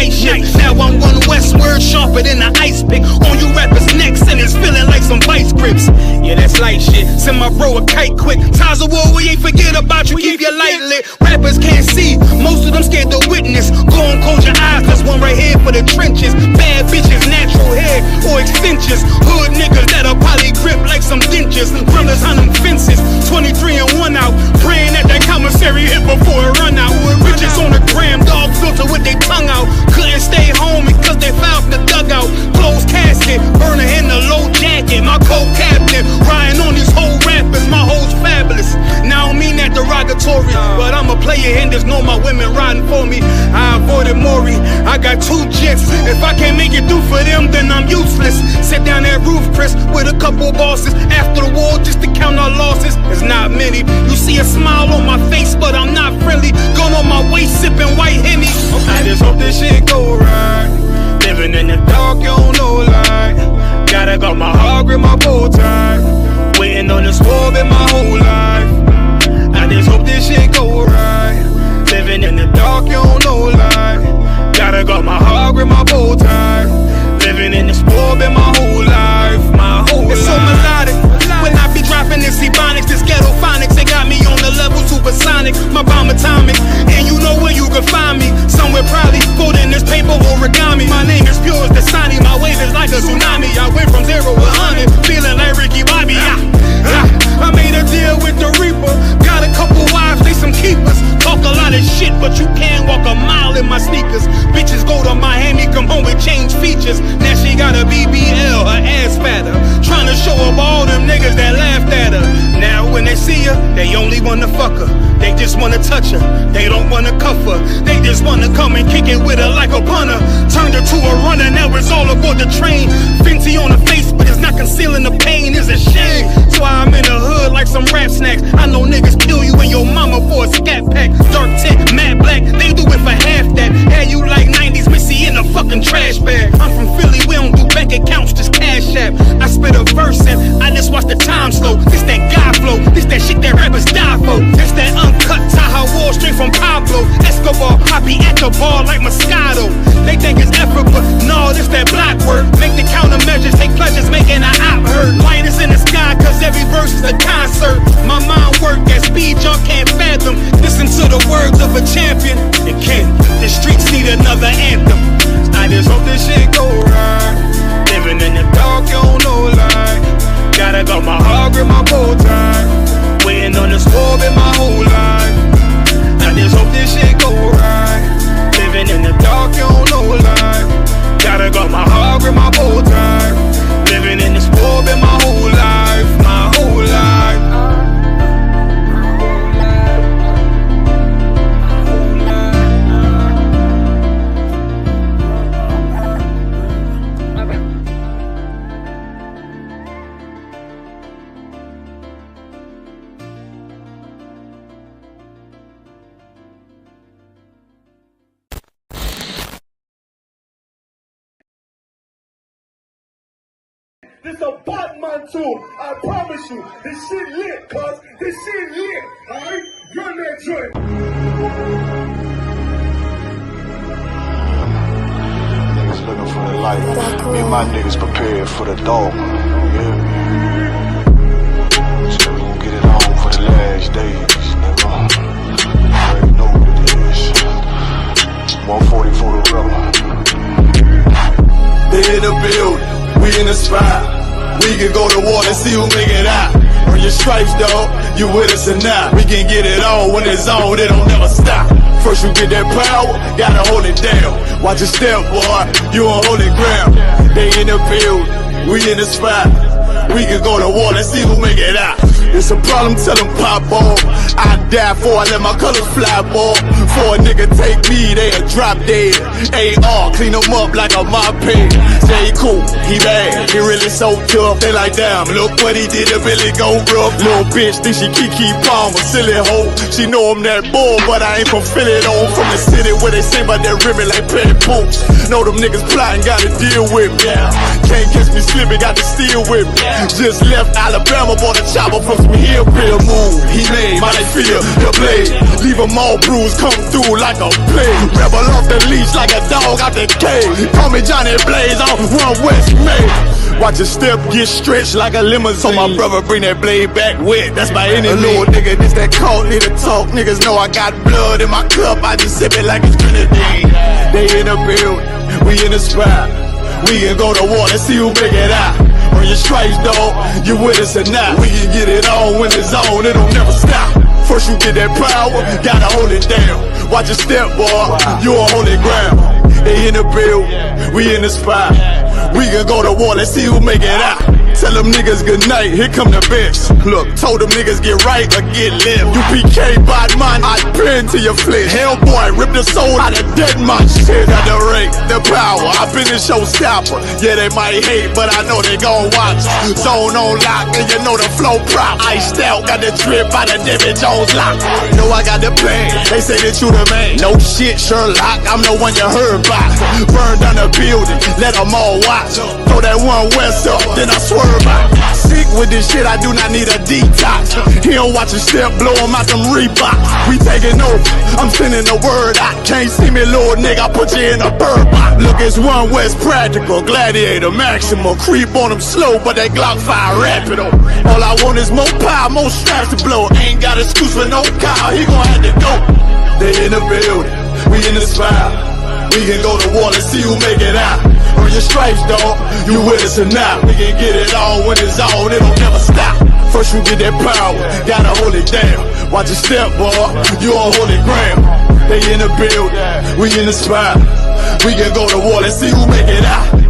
night shift. Now I'm one westward, sharper than an ice pick. On you rappers' necks and it's feeling like some vice grips. Yeah, that's light shit. Send my bro a kite quick. Ties of war, we ain't forget about you. Keep your light lit. Rappers can't see, most of them scared to witness. Go and close your eyes, that's one right here for the trenches. Bad bitches, natural hair or extensions. Hood niggas that'll probably grip like some dentures. Brothers on them fences, 23 and 1 out. Praying that that commissary hit before it run out. Riches on the gram, dog filter with their tongue out. Couldn't stay home because they found the dugout. Closed casket, burner in the low jacket. My co-captain, riding on these whole rappers. My hoes fabulous. Now I don't mean that derogatory, but I'm a player and there's no my women riding for me. I avoided Maury, I got 2 jets. If I can't make it through for them, then I'm useless. Sit down that roof, Chris, with a couple bosses. After the war, just to count our losses. It's not many. You see a smile on my face, but I'm not friendly. Going on my waist, sipping white Henny. I just hope this shit go right. Living in the dark, you don't know light. Gotta got my heart with my bow tie. Waiting on the squab in my whole life. I just hope this shit go right. Living in the dark, you don't know light. Gotta got my heart with my bow tie. Living in the squab in my whole life. My whole life. It's so melodic. When I be dropping this ebonics, this ghetto phonics, it got me on the level supersonic. My bomb atomic, and you know where you can find me. Somewhere probably folding this paper origami. My name is pure as the Sani, my wave is like a tsunami. I went from 0 to 100, feeling like Ricky Bobby. I made a deal with the Reaper. Got a couple wives, they some keepers. Talk a lot of shit, but you can't walk a mile in my sneakers. Bitches go to Miami, come home with change features. Now she got a BBL, her ass fatter. Trying to show up all them niggas that laughed at her. Now when they see her, they only wanna fuck her. They just wanna touch her, they don't wanna cuff her. They just wanna come and kick it with her like a punter. Turned her to a runner, now it's all aboard the train. Fenty on her face, but it's not concealing the pain, it's a shame. So I'm in the hood like some rap snacks. I know niggas kill you and your mama for a scat pack. Dark tint, matte black, they do it for half that. Had you like 90s Missy in a fucking trash bag. I'm from Philly, we don't do bank accounts, just cash app. I spit a verse and I just watch the time slow. This that God flow, this that shit that rappers die for. This that uncut Taha Wall straight from Pablo Escobar. I be at the bar like Moscato. They think it's effort, but no, this that block work. Make the countermeasures, take pleasures, making an op hurt. Lightest in the sky, cause every verse is a concert. My mind work at speed y'all can't fathom. Listen to the words of a champion. It can, the streets need another anthem. I just hope this shit go right. Living in the dark, you don't know light. Gotta got my heart with my bow tie. Waiting on the squab in my whole life. I just hope this shit go right. Living in the dark, you don't know light. Gotta got my heart with my bow tie. Living in the squab in my whole life. My whole life. This a Batman tune, I promise you. This shit lit, cuz. This shit lit, alright? Run that joint. Niggas looking for the light. Me and my niggas prepared for the dog. Yeah. So we gon' get it on for the last days, nigga. You already know what it is. 140 for the rubber. They in the building, we in the spot. We can go to war and see who make it out. Earn your stripes, dog, you with us or not. We can get it on when it's on, it don't never stop. First you get that power, gotta hold it down. Watch your step, boy, you on holy ground. They in the building, we in the spot. We can go to war and see who make it out. It's a problem, tell them pop off. I die for I let my colors fly, boy. For a nigga take me, they a drop dead. AR, clean them up like a mop head. Say he cool, he bad, he really so tough. They like, damn, look what he did to Billy go rough. Little bitch think she Kiki Palmer, silly hoe. She know I'm that bull, but I ain't from Philly though. From the city where they say about that ribbon like petty boots. Know them niggas plotting, gotta deal with me. Can't catch me slipping, got to steal with me. Just left Alabama, bought a chopper from some hillbilly move. He made my life feel the blade. Leave leave them all bruised, come through like a plague. Rebel off the leash like a dog out the cage. Call me Johnny Blaze, I'm one West May. Watch your step get stretched like a limousine. So my brother bring that blade back wet, that's my enemy. Little nigga, this that cold, need to talk. Niggas know I got blood in my cup, I just sip it like it's grenadine. They in the building, we in the spot. We can go to war and see who make it out. On your stripes, dog, you with us or not. We can get it on when it's on, it'll never stop. First you get that power, gotta hold it down. Watch your step, boy, you on holy ground. They in the building, we in the spot. We can go to war, let's see who make it out. Tell them niggas good night, here come the bitch. Look, told them niggas get right or get left. UPK bad man, I pin to your flesh. Hellboy, rip the soul out of dead man. Shit at the rate, the power, I been the showstopper. Yeah, they might hate, but I know they gon' watch. Zone on lock, and you know the flow prop. Iced out, got the drip out of David Jones lock. Know I got the plan, they say that you the man. No shit, Sherlock, I'm the one you heard about. Burn down the building, let them all watch. Throw that one West up, then I swerve out. Sick with this shit, I do not need a detox. He don't watch a step, blow him out them Reeboks. We taking over, I'm sending the word out. Can't see me, little nigga, I put you in a bird box. Look, it's one West practical, gladiator, maximum. Creep on them slow, but that Glock fire rapido. All I want is more power, more straps to blow. Ain't got excuse for no cow, he gon' have to go. They in the building, we in the spot. We can go to war and see who make it out. On your stripes, dog, you with us or not. We can get it on when it's on, it'll never stop. First you get that power, gotta hold it down. Watch your step, boy, you on holy ground. They in the building, we in the spot. We can go to war and see who make it out.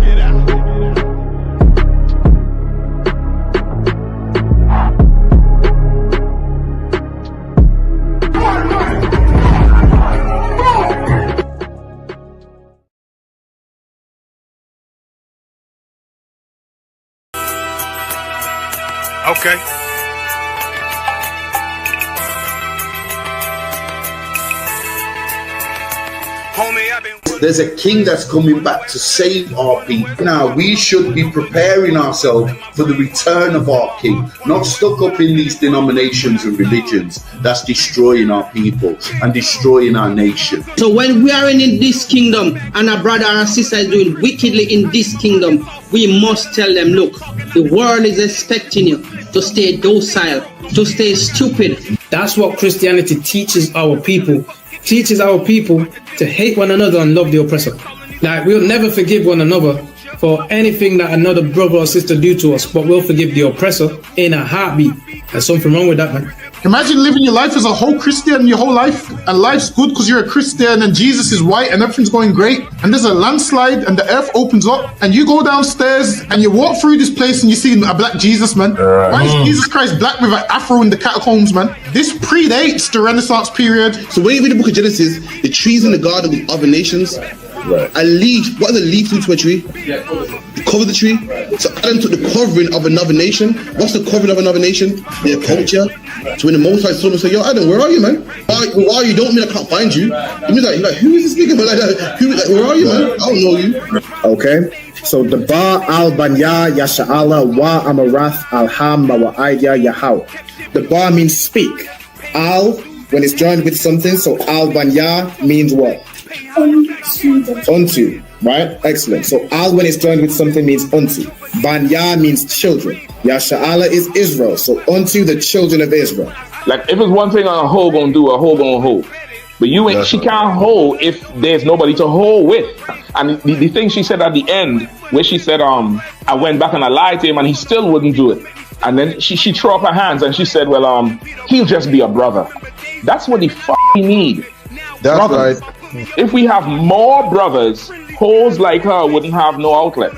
Okay. Homie, I've been... There's a king that's coming back to save our people. Now, we should be preparing ourselves for the return of our king, not stuck up in these denominations and religions that's destroying our people and destroying our nation. So when we are in this kingdom and a brother or a sister is doing wickedly in this kingdom, we must tell them, look, the world is expecting you to stay docile, to stay stupid. That's what Christianity teaches our people. Teaches our people to hate one another and love the oppressor. Like, we'll never forgive one another for anything that another brother or sister do to us, but we'll forgive the oppressor in a heartbeat. There's something wrong with that, man. Imagine living your life as a whole Christian your whole life, and life's good because you're a Christian and Jesus is white and everything's going great, and there's a landslide and the earth opens up and you go downstairs and you walk through this place and you see a black Jesus, man. Why is Jesus Christ black with an afro in the catacombs, man? This predates the Renaissance period. So when you read the book of Genesis, the trees in the garden with other nations, a leaf, what is a leaf into a tree? Cover the tree. So Adam took the covering of another nation. What's the covering of another nation? Their culture. So when the Most High saw him, say, yo, Adam, where are you, man? Where are you? Don't mean I can't find you. You mean like who is this nigga, man? Where are you, man? I don't know you. Okay. So the Ba al Banya Yasha'ala wa Amarath al Ham wa Aidya Yahau. The Ba means speak. Al, when it's joined with something, so al Banya means what? Unto, right? Excellent. So al when it's joined with something means unto. Banya means children. Yasha'ala is Israel. So unto the children of Israel. Like if it's one thing a hoe gonna do, a hoe gonna hold. But you ain't, she can't hold if there's nobody to hold with. And the thing she said at the end, where she said, I went back and I lied to him and he still wouldn't do it. And then she threw up her hands and she said, well, he'll just be a brother. That's what he need. That's brothers. Right. If we have more brothers, hoes like her wouldn't have no outlet.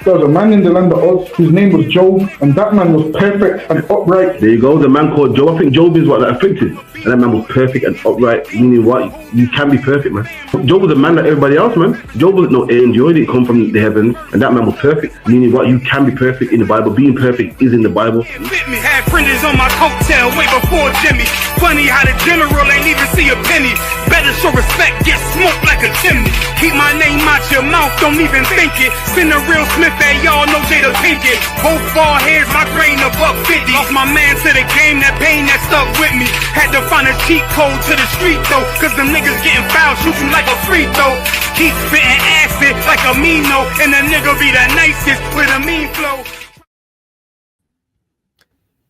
There was a man in the land of Oz, his name was Job, and that man was perfect and upright. There you go, the man called Job. I think Job is what that afflicted. And that man was perfect and upright, meaning what? You can be perfect, man. Job was a man like everybody else, man. Job wasn't no angel, he didn't come from the heavens, and that man was perfect, meaning what? You can be perfect in the Bible. Being perfect is in the Bible. Had printers on my coattail way before Jimmy. Funny how the general ain't even see a penny. Better show respect, get smoked like a chimney. Keep my name out your mouth, don't even think it. Send a real Smith at y'all, no Jada Pinkett. Both ball heads, my grain above 50. Lost my man to the game, that pain that stuck with me. Had to find a cheat code to the street though, cause them niggas getting foul, shoot you like a free throw. Keep spitting acid like a Mino, and the nigga be the nicest with a mean flow.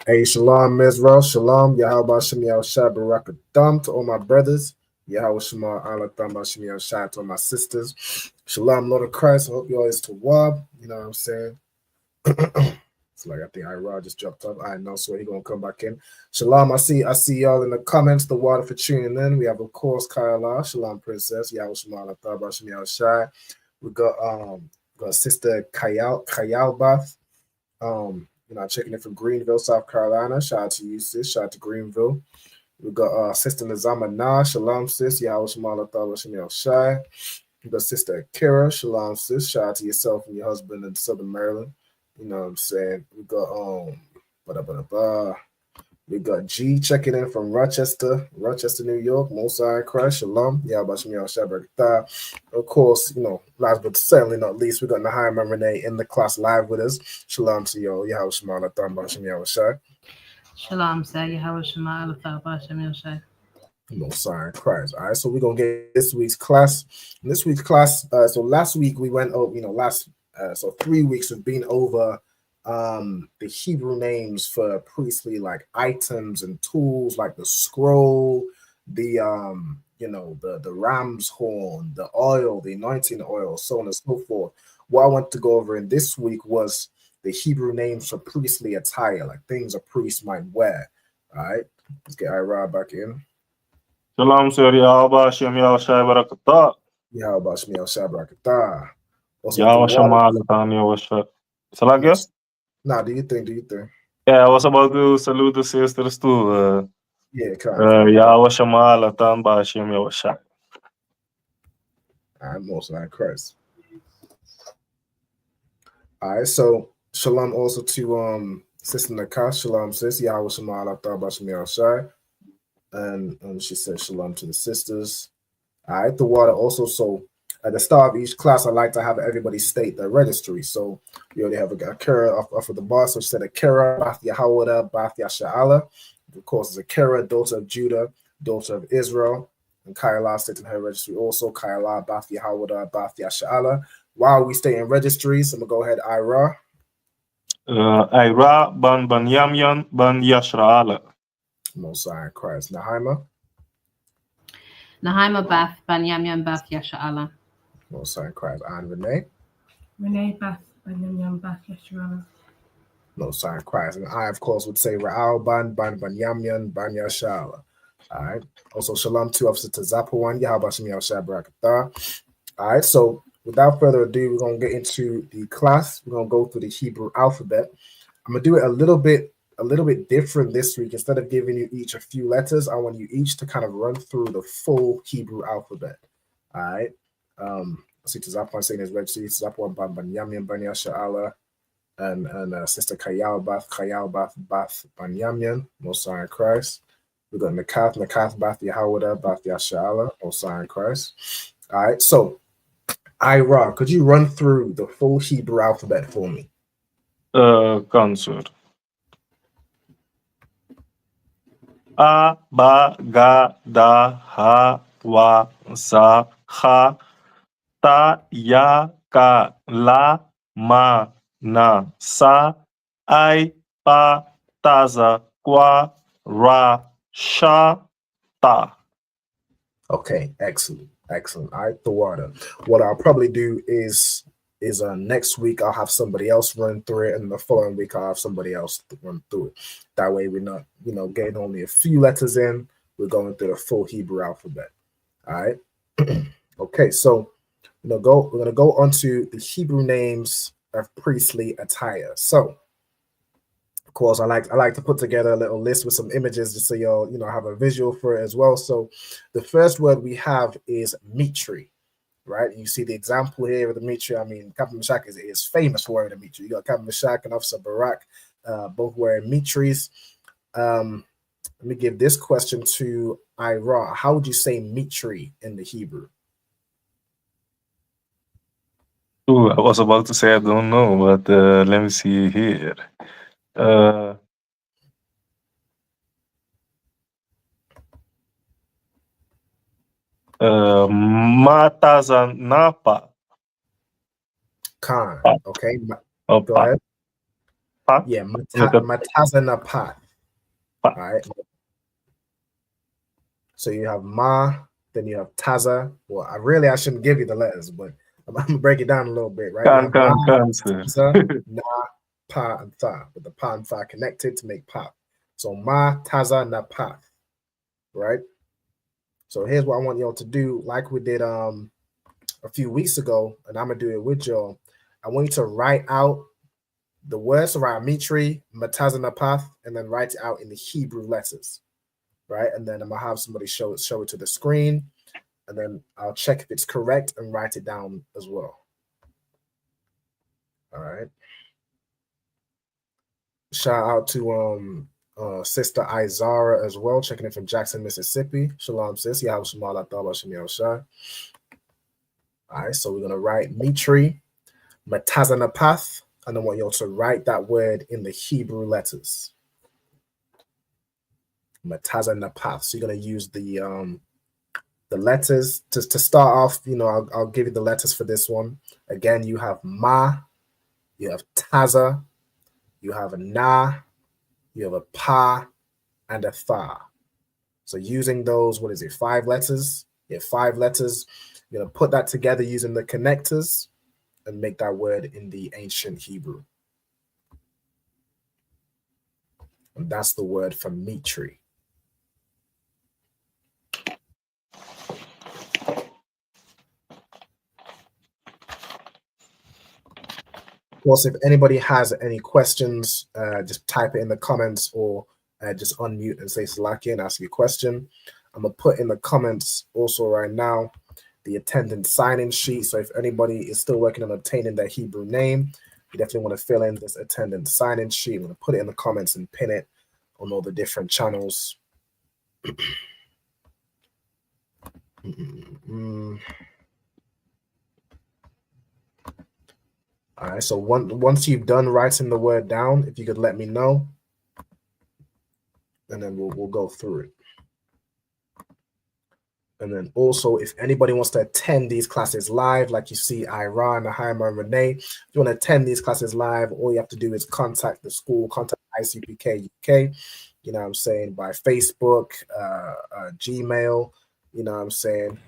Hey, shalom, Mizra, shalom, Yahweh Shem Yahushua Barakatham to all my brothers. Yahweh Shema Allah Thamba Shem Yahushua to all my sisters. Shalom, Lord of Christ. I hope you all is to Wab. You know what I'm saying? It's like I think Ira just dropped up. I know, so he's gonna come back in. Shalom, I see y'all in the comments. The water for tuning in. We have, of course, Kyla. Shalom, Princess. Yahweh Shema Allah Thamba Shem Yahushua. We got Sister Kayal Bath. You know, checking in from Greenville, South Carolina. Shout out to you, sis. Shout out to Greenville. We got Sister Nazama Na. Shalom, sis. Yahweh Shema Allah Thamba Shem Yahushua. We got Sister Akira. Shalom, sis. Shout out to yourself and your husband in Southern Maryland. You know what I'm saying? We got we got G checking in from Rochester, New York. Mosai Christ, Shalom. Yahweh Shem Yahushua. Of course, you know, last but certainly not least, we got Nahima Renee in the class live with us. Shalom to you, Yahweh Shema Allah Thamba Shem Yahushua. Shalom, sir. Yahweh Shema Allah Thamba Shem Yahushua. Mosai Christ. All right, so we're gonna get this week's class. This week's class. So last week we went over, so 3 weeks we've been over the Hebrew names for priestly like items and tools, like the scroll, the the ram's horn, the oil, the anointing oil, so on and so forth. What I want to go over in this week was the Hebrew names for priestly attire, like things a priest might wear. All right, let's get Ira back in. Shalom, sir. Yahweh Shem Yahushua Barakatah. Yahweh Shem Yahushua Barakatah. Yahweh Shema Allah Thamba Yahushua. Salakia? Nah, do you think? Yeah, I was about to salute the sisters too. Yahweh Shema Allah Thamba Shem Yahushua. I'm most like Christ. All right, so shalom also to Sister Nakash. Shalom, sis. Yahweh Shema Allah Thamba Shem Yahushua. And she said shalom to the sisters. All right, the water also. So at the start of each class, I like to have everybody state their registry. So we already have a Akira off of the bar. So she said Akira, Bath Yahawada, Bath Yasha'ala. Of course, it's Akira, daughter of Judah, daughter of Israel. And Kyla stated in her registry also, Kyla, Bath Yahawada, Bath Yasha'ala. While we stay in registries, I'm going to go ahead, Ira. Ira, Ban Yamyan, Ban Yashra'ala. Mosai Christ. Nahima. Nahima Bath, Ban Yamyan, Bath Yasha'ala. Mosai Christ. And Renee. Renee Bath, Ban Yamyan, Bath Yasha'ala. Mosai Christ. And I, of course, would say Ra'al Ban Yamyan, Ban Yasha'ala. All right. Also, shalom to Officer Tazapawan. Yahweh Shem Yahushua Barakatah. All right. So, without further ado, we're going to get into the class. We're going to go through the Hebrew alphabet. I'm going to do it a little bit different this week. Instead of giving you each a few letters, I want you each to kind of run through the full Hebrew alphabet. All right. See Tazapawan saying his registry. Tazapawan Ban Yamyan, Ban Yasha'ala. And Sister Kayal Bath, Ban Yamyan, Mosai Christ. We got Nakath, Bath Yahawada, Bath Yasha'ala, Mosai Christ. All right, so Ira, could you run through the full Hebrew alphabet for me? Consor. A, Ba, Ga, Da, Ha, Wa, Za, Ha, Ta, Ya, Ka, La, Ma, Na, Sa, I, Pa, Taza, Kwa, Ra, Sha, Ta. Okay, excellent. All right, the water. What I'll probably do is next week I'll have somebody else run through it, and the following week I'll have somebody else run through it. That way we're not, getting only a few letters in. We're going through the full Hebrew alphabet. All right. Okay, so we're gonna go onto the Hebrew names of priestly attire. So, of course, I like to put together a little list with some images just so you'll have a visual for it as well. So, the first word we have is mitri. Right, you see the example here of the mitri. I mean, Captain Meshach is famous for wearing a mitri. You got Captain Meshach and Officer Barak, both wearing mitris. Let me give this question to Ira. How would you say mitri in the Hebrew? Ooh, I was about to say I don't know, but let me see here. Matazanapa. Khan. Okay. Oh, Go ahead. Pa? Yeah, Matazana path. All right. So you have Ma, then you have Taza. Well, I shouldn't give you the letters, but I'm gonna break it down a little bit, right? You have Ma, Taza, Na, Pa, and Tha, with the Pa and Tha connected to make Pa. So Ma, Taza, Na, Pa, right? So here's what I want y'all to do, like we did a few weeks ago, and I'm gonna do it with y'all. I want you to write out the words around Mitri, Matazana Path, and then write it out in the Hebrew letters, right? And then I'm gonna have somebody show it to the screen, and then I'll check if it's correct and write it down as well. All right. Shout out to Sister Izara as well, checking in from Jackson, Mississippi. Shalom, sis. All right, so we're gonna write Mitri, Matazana Path, and I want you all to write that word in the Hebrew letters. Matazana Path. So you're gonna use the letters to start off. You know, I'll give you the letters for this one. Again, you have Ma, you have Taza, you have a Na, you have a Pa, and a Tha. So using those, 5 letters? Yeah, 5 letters. You're gonna put that together using the connectors and make that word in the ancient Hebrew. And that's the word for Mitri. Of course, if anybody has any questions, just type it in the comments or just unmute and say Salaki and ask your question. I'm going to put in the comments also right now the attendance sign-in sheet. So if anybody is still working on obtaining their Hebrew name, you definitely want to fill in this attendance sign-in sheet. I'm going to put it in the comments and pin it on all the different channels. All right, so once you've done writing the word down, if you could let me know, and then we'll go through it. And then also, if anybody wants to attend these classes live, like you see Ira, Nahaima, and Renee, if you want to attend these classes live, all you have to do is contact the school, contact ISUPK UK, you know what I'm saying, by Facebook, Gmail, you know what I'm saying.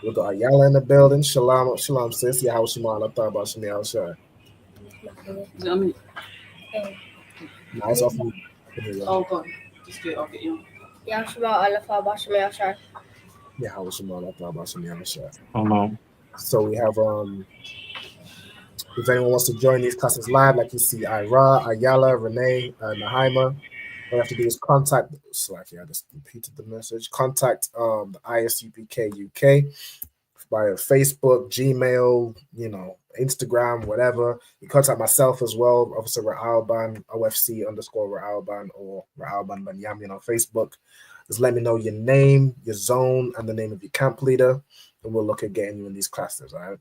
We got Ayala in the building. Shalom, shalom, sis. Yeah, how Shimon? I thought about Shimon. Sure. Nice off you. Oh, God. Just do it. I'll get you. Yeah, how Shimon? I thought about Shimon. Sure. So we have if anyone wants to join these classes live, like you see Ira, Ayala, Renee, Nahaima, all you have to do is contact. I just repeated the message. Contact the ISUPK UK via Facebook, Gmail, you know, Instagram, whatever. You contact myself as well, Officer Ra'alban, OFC_Ra'alban or Ra'alban Banyamin on Facebook. Just let me know your name, your zone, and the name of your camp leader, and we'll look at getting you in these classes, all right?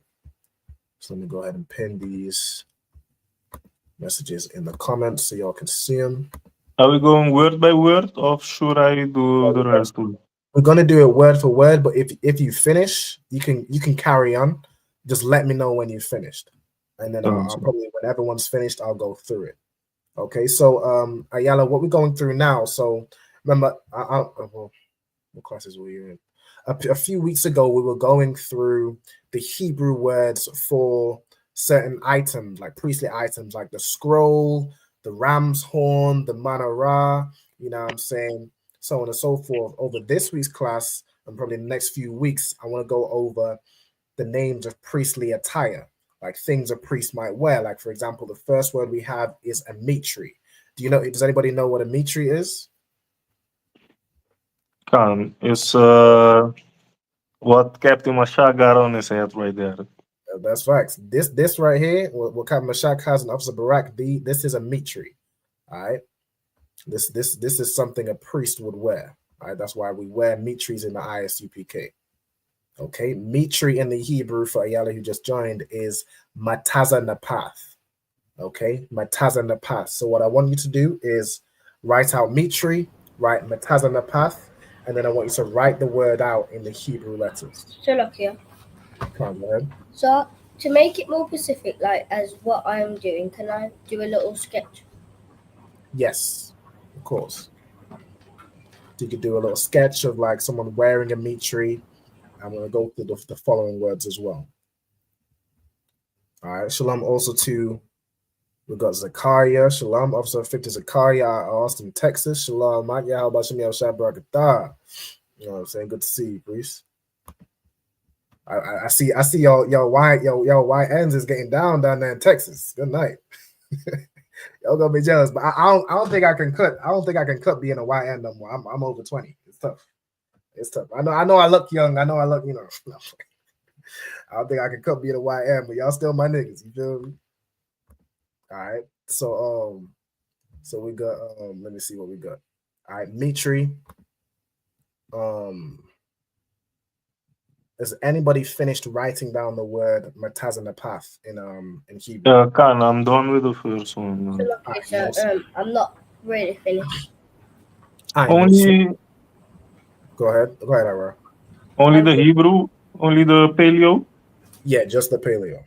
So let me go ahead and pin these messages in the comments so y'all can see them. Are we going word by word, or should I do the rest too? We're gonna do it word for word, but if you finish, you can carry on. Just let me know when you finished, and then I'll probably, when everyone's finished, I'll go through it. Okay, so Ayala, what we're going through now. So remember, what classes were you in? A few weeks ago, we were going through the Hebrew words for certain items, like priestly items, like the scroll, the ram's horn, the menorah, you know what I'm saying, so on and so forth. Over this week's class, and probably the next few weeks, I want to go over the names of priestly attire, like things a priest might wear. Like, for example, the first word we have is a mitri. Does anybody know what a mitri is? It's what Captain Mashak got on his head right there. That's facts. This right here, what Captain Mashak has in Officer Barak, this is a mitri. All right. This is something a priest would wear. All right. That's why we wear mitris in the ISUPK. Okay, Mitri in the Hebrew for Ayala who just joined is Mataza Napath. Okay, Mataza Napath. So what I want you to do is write out Mitri, write Mataza Napath, and then I want you to write the word out in the Hebrew letters. Shalakia. Come on, go ahead. So to make it more specific, like as what I'm doing, can I do a little sketch? Yes, of course. You could do a little sketch of like someone wearing a Mitri. I'm going to go through the following words as well. All right, shalom also to, we've got Zakaria, shalom, Officer Victor Zakaria out of Austin, Texas. Shalom, Mike, how about Shemi Al-Shabrakatah? You know what I'm saying? Good to see you, Bruce. I see y'all white ends is getting down there in Texas. Good night. Y'all gonna be jealous, but I don't think I can cut. I don't think I can cut being a white end no more. I'm over 20. It's tough. It's tough. I know I look young. I know I look, you know. I don't think I can cut being a white end, but y'all still my niggas. You feel me? All right. So we got let me see what we got. All right, Mitri. Has anybody finished writing down the word Matazanapath in Hebrew? Yeah, Khan, I'm done with the first one. Okay, so I'm not really finished. Only go ahead, Ira. Only the Hebrew, only the Paleo. Yeah, just the Paleo.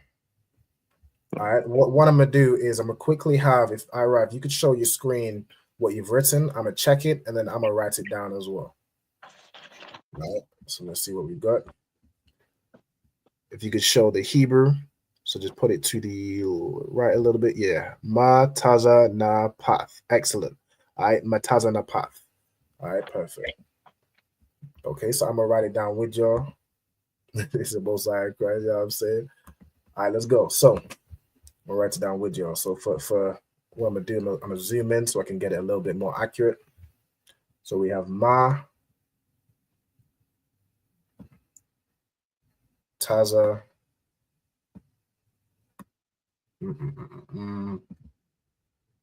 All right. What I'm gonna do is I'm gonna quickly have, if you could show your screen what you've written, I'm gonna check it and then I'm gonna write it down as well. All right. So let's see what we got. If you could show the Hebrew, so just put it to the right a little bit. Yeah. Mataza na path. Excellent. All right. Mataza na path. All right. Perfect. Okay. So I'm going to write it down with y'all. This is both sides, right? You know what I'm saying? All right. Let's go. So I'm going to write it down with y'all. So for what I'm going to do, I'm going to zoom in so I can get it a little bit more accurate. So we have Taza.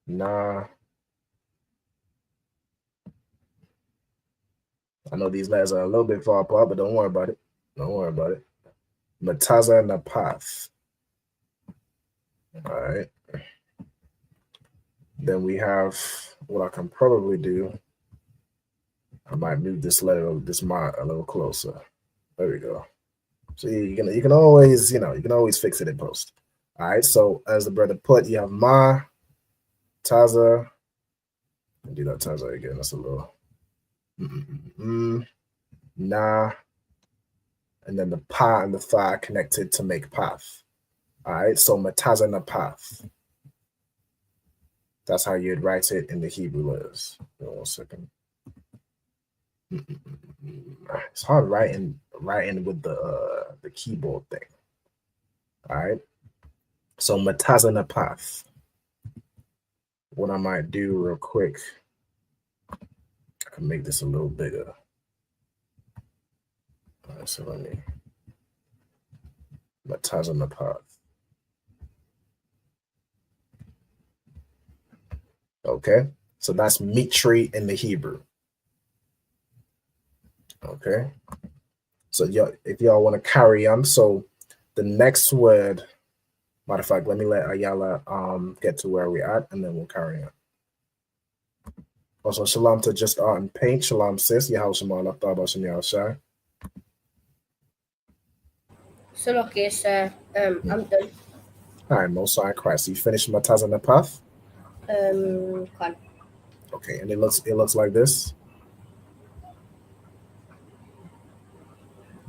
Nah. I know these letters are a little bit far apart, but don't worry about it. Don't worry about it. Mataza Napath. All right. Then we have what I can probably do. I might move this letter, this mark a little closer. There we go. So you can always, you can always fix it in post. All right. So as the brother put, you have Taza. Do that Taza again. That's a little. Nah. And then the pa and the fa connected to make path. All right. So Mataza na path. That's how you'd write it in the Hebrew letters. Hold on 1 second. It's hard writing with the keyboard thing. All right. So Mataza na path. What I might do real quick, I can make this a little bigger. All right, so let me Mataza na path. Okay, so that's Mitri in the Hebrew. Okay, so if y'all want to carry on, so the next word, matter of fact, let me let Ayala get to where we're at, and then we'll carry on. Also, shalom to Just Art and Paint. Shalom, sis. Yahal Shemal Aftaba Shem Yahal Shai. So okay, sir. I'm done. All right, Most High Christ. You finished Mataza na path? Fine. Okay, and it looks like this.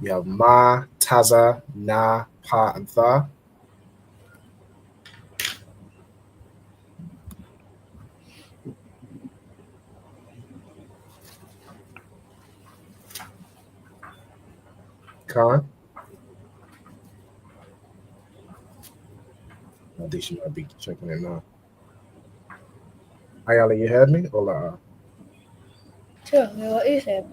You have Ma, Taza, Na, Pa, and Tha. Khan? I think she might be checking it now. Ayala, you heard me? Or Sure, what you said.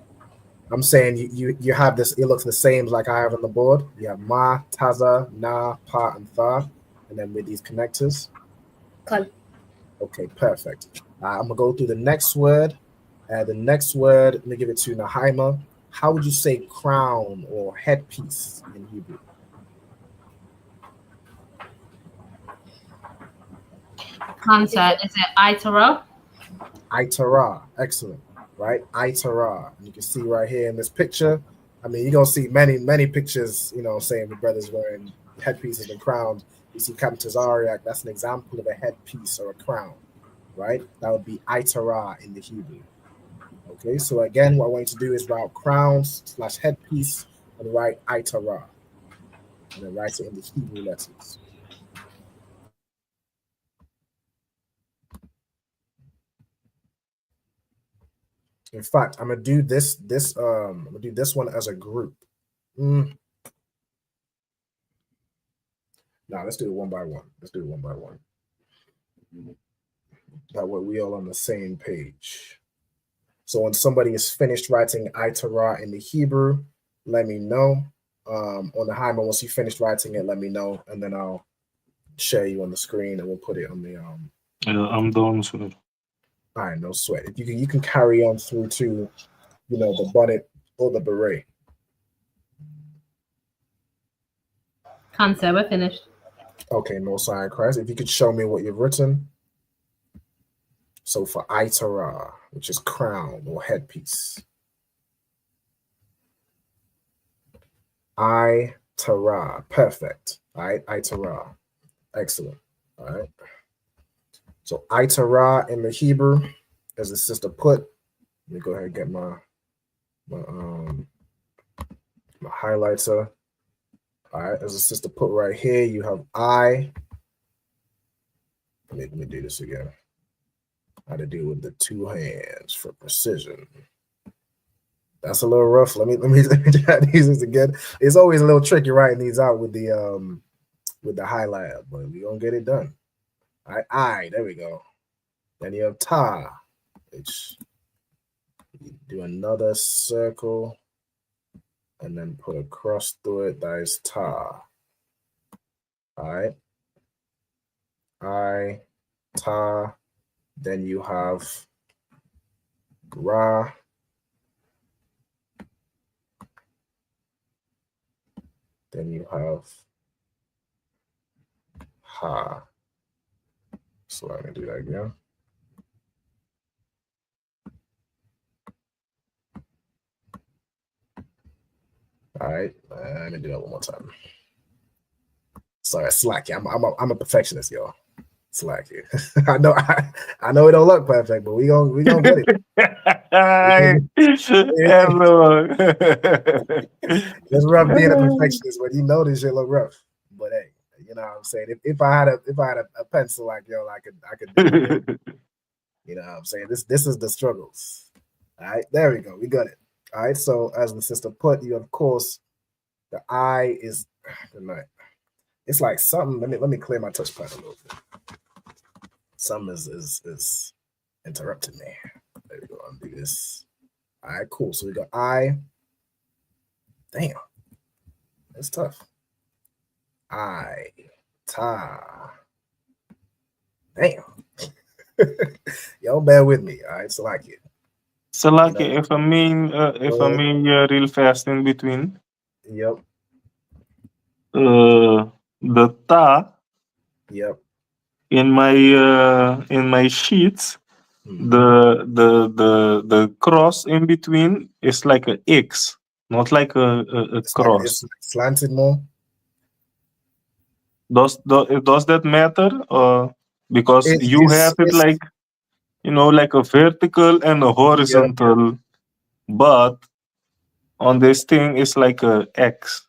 I'm saying you have this, it looks the same like I have on the board. You have Ma, Taza, Na, Pa, and Tha, and then with these connectors. Con. Okay, perfect. I'm gonna go through the next word. The next word, let me give it to Nahaima. how would you say crown or headpiece in Hebrew? Concert, is it Itara? Itara, excellent, right? Itara. You can see right here in this picture. I mean, you're gonna see many pictures, you know, saying the brothers wearing headpieces and crowns. You see Captain Tazariak, that's an example of a headpiece or a crown, right? That would be Itara in the Hebrew. Okay, so again, what I want you to do is write crowns / headpiece and write Itara. And then write it in the Hebrew letters. In fact, I'm gonna do this one as a group. Now let's do it one by one. That way we all on the same page. So when somebody is finished writing Itara in the Hebrew, let me know. On the Heimer, once you finished writing it, let me know, and then I'll share you on the screen and we'll put it on the Yeah, I'm done, sir. All right, no sweat. If you can carry on through to, you know, the bonnet or the beret. Concert, we're finished. Okay, no sign, Christ. If you could show me what you've written. So for Itara, which is crown or headpiece. Itara, perfect. All right, Itara, excellent. All right. So Itara in the Hebrew, as the sister put, let me go ahead and get my highlighter. All right, as the sister put right here, you have let me do this again. How to deal with the two hands for precision. That's a little rough. Let me try these again. It's always a little tricky writing these out with the highlighter, but we're gonna get it done. All right, there we go. Then you have ta, which you do another circle and then put a cross through it. That is ta. All right. Ta. Then you have ra. Then you have ha. So I'm gonna do that again. All right, let me do that one more time. Sorry, slack. I'm a perfectionist, y'all. Slack here. I know it don't look perfect, but we gonna get it. It's rough being a perfectionist when you know this shit look rough. But hey, you know what I'm saying? If I had a pencil like y'all, I could do it. You know what I'm saying? This is the struggles. All right, there we go. We got it. All right, so as the sister put, you of course, the eye is good night. It's like something. Let me clear my touchpad a little bit. Something is interrupting me. There we go. Undo this. All right, cool. So we got eye. Damn, that's tough. I ta. Damn. Y'all bear with me. All right, so like it. So like if I mean real fast in between. Yep. The ta. Yep. In my sheets, the cross in between is like an X, not like a cross. It's like slanted more. Does that matter? Because you have it like, you know, like a vertical and a horizontal, but on this thing it's like a X.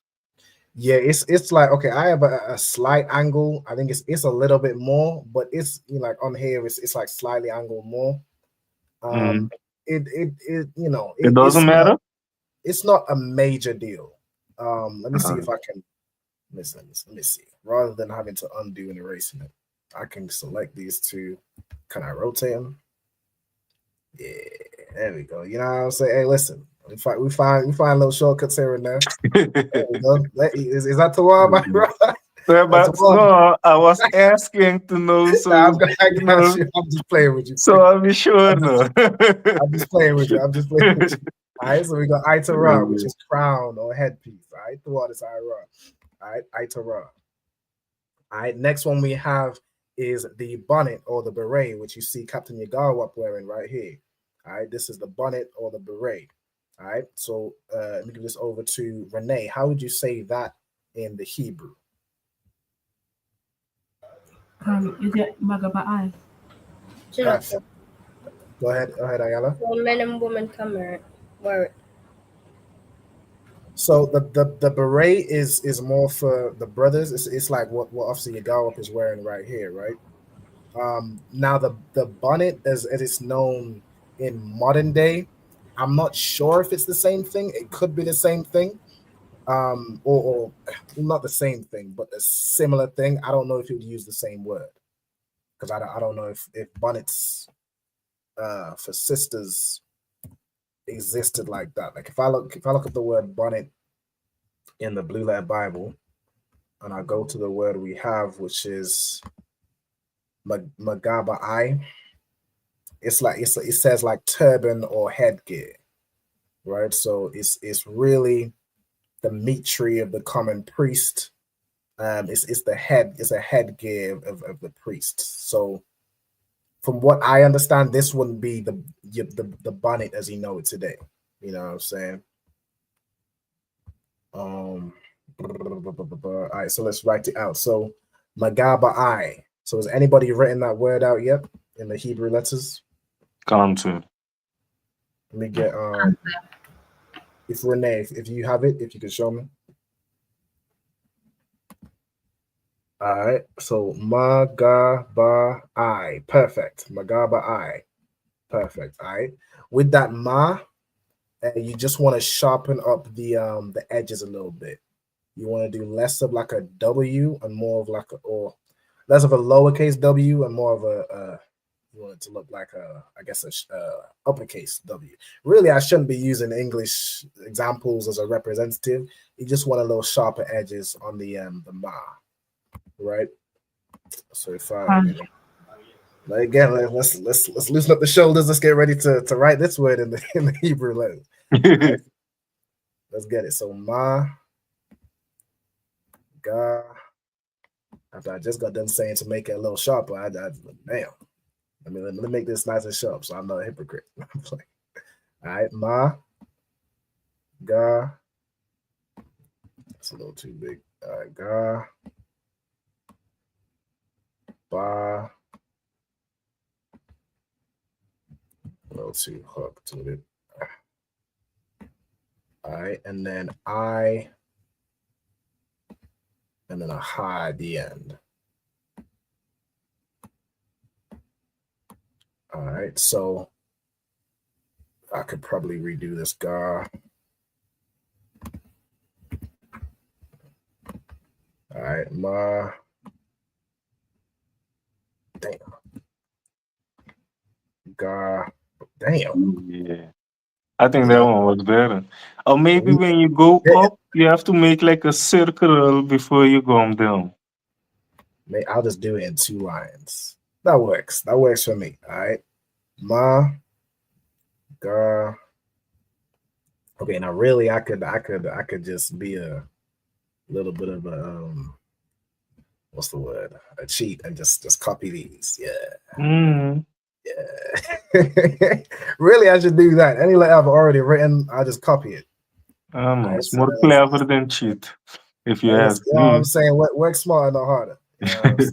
Yeah, it's like, okay, I have a slight angle. I think it's a little bit more, but it's, you know, like on here it's like slightly angled more. It you know, it doesn't matter. It's not a major deal. Let me see if I can let me see. Rather than having to undo and erasing it, I can select these two. Can I rotate them? Yeah, there we go. You know what I'm saying? Hey, listen. We find little shortcuts here and there. There we go. Is that the one, my brother? No, I was asking to know. So I'm just playing with you. So I'll be sure. No. I'm just playing with you. All right, so we got Attire, which is crown or headpiece. All right, the word is Attire. All right, Attire. All right, next one we have is the bonnet or the beret, which you see Captain Yagawa up wearing right here. All right, this is the bonnet or the beret. All right, so let me give this over to Renee. How would you say that in the Hebrew? Is it Magaba'ai? Perfect. Go ahead, Ayala. Well, men and women can wear it. So the beret is more for the brothers. It's like what Officer Yagawap is wearing right here, right? Now the bonnet as it's known in modern day, I'm not sure if it's the same thing. It could be the same thing, or not the same thing, but a similar thing. I don't know if you would use the same word because I don't know if bonnets for sisters existed like that. Like if I look up the word bonnet in the Blue Letter Bible, and I go to the word we have, which is Magaba'ai, it's like it says like turban or headgear, right? So it's really the meat tree of the common priest. It's the head, it's a headgear of the priest. So from what I understand, this wouldn't be the bonnet as you know it today. You know what I'm saying? All right, so let's write it out. So Magaba'ai. So has anybody written that word out yet in the Hebrew letters? Come to. Let me get if Renee, if you have it, if you could show me. All right, so Magaba'ai. Perfect. Magaba'ai. Perfect. All right. With that ma, you just want to sharpen up the edges a little bit. You want to do less of like a W and more of like or less of a lowercase W and more of a you want it to look like a uppercase W. Really, I shouldn't be using English examples as a representative. You just want a little sharper edges on the ma, right? So if again, let's loosen up the shoulders. Let's get ready to write this word in the Hebrew letters. Right? Let's get it. So ma, ga. After I just got done saying to make it a little sharper, damn. Let me make this nice and sharp, so I'm not a hypocrite. All right, ma, ga. It's a little too big. All right, ga, ba. A little too hooked with it. All right, and then I, and then a ha at the end. All right, so I could probably redo this ga. All right, ma. Damn. Ga. Damn. Yeah. I think that one was better. Or maybe when you go up, you have to make like a circle before you go down. I'll just do it in 2 lines. That works. That works for me. All right. Ma, ga. Okay, now really I could just be a little bit of a what's the word? A cheat and just copy these. Yeah. Yeah. Really, I should do that. Any letter I've already written, I'll just copy it. It's more clever than cheat, if you ask me. You know what I'm me. saying? Work smarter, not harder. You know what I'm saying?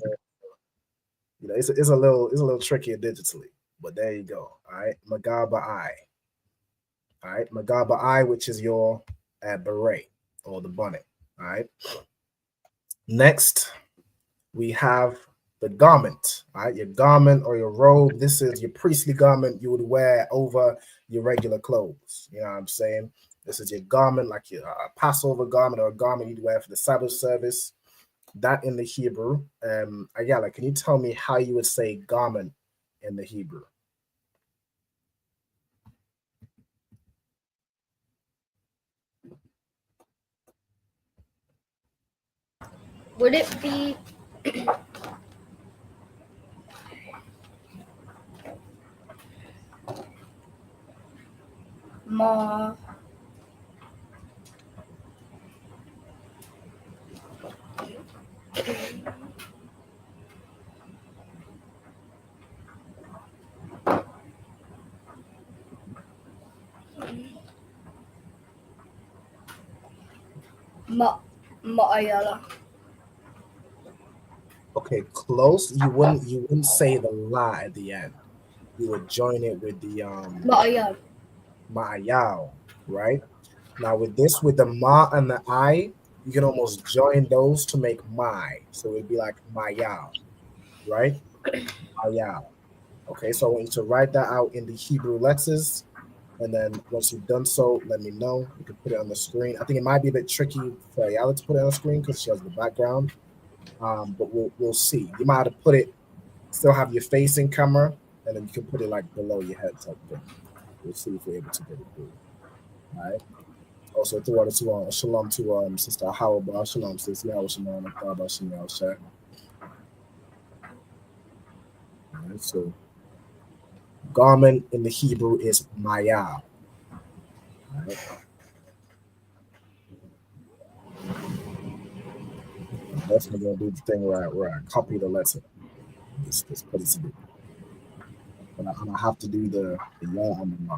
You know, it's a little trickier digitally, but there you go. All right, Magaba'ai. All right, Magaba'ai, which is your beret or the bonnet. All right. Next, we have the garment. All right, your garment or your robe. This is your priestly garment you would wear over your regular clothes. You know what I'm saying? This is your garment, like your Passover garment or a garment you'd wear for the Sabbath service. That in the Hebrew. Ayala, can you tell me how you would say garment in the Hebrew? Would it be Ma. Ma'ayala. Okay, close. You wouldn't say the la at the end. You would join it with the Ma'ayal. ma'ayal, right? Now with this, with the ma and the I, you can almost join those to make my. So it'd be like mayal, right? Mayal. Okay, so I want you to write that out in the Hebrew letters. And then once you've done so, let me know. You can put it on the screen. I think it might be a bit tricky for Ayala to put it on the screen because she has the background. But we'll see. You might have to put it, still have your facing camera, and then you can put it like below your head type thing. We'll see if we're able to get it through. All right. Also, throw out to shalom to Sister Hawaba. Shalom, sis. Yeah, shalom. Shalom, chat. All right. So, garment in the Hebrew is maya. All right. I'm definitely gonna do the thing where I copy the letter. Just put it together. And I have to do the ya and the ma.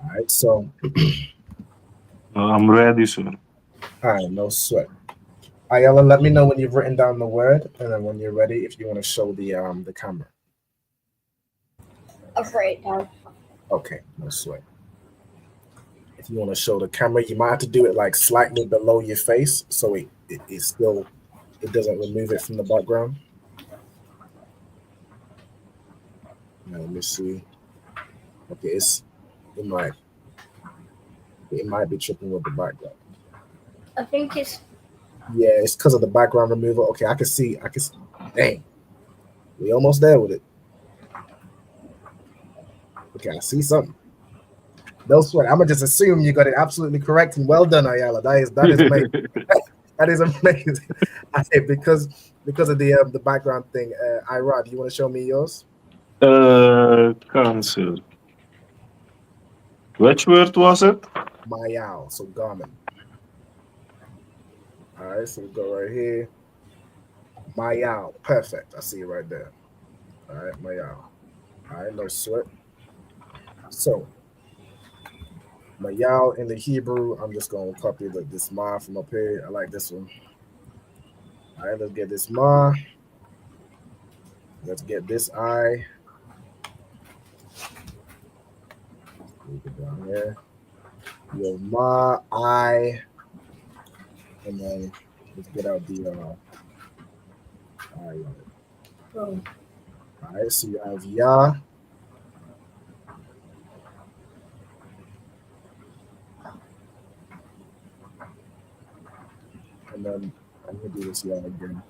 All right, so I'm ready, sir. All right, no sweat. Ayala, let me know when you've written down the word, and then when you're ready, if you want to show the camera. I've written it down. Okay, no sweat. If you want to show the camera, you might have to do it like slightly below your face, so it still doesn't remove it from the background. Now, let me see. Okay, it might be tripping with the background. I think it's. Yeah, it's because of the background removal. Okay, I can see. Dang, we almost there with it. Okay, I see something. No sweat. I'm gonna just assume you got it absolutely correct and well done, Ayala. That is amazing. That is amazing. because of the background thing. Ira, do you want to show me yours? Cancel. Which word was it? Mayal, so garment. All right, so we go right here. Mayal, perfect. I see it right there. All right, Mayal. All right, no sweat. So, Mayal in the Hebrew, I'm just going to copy this ma from up here. I like this one. All right, let's get this ma. Let's get this I. Move it down here. Your ma, I, and then let's get out the I. All right, so you have ya. And then I'm gonna do this ya again.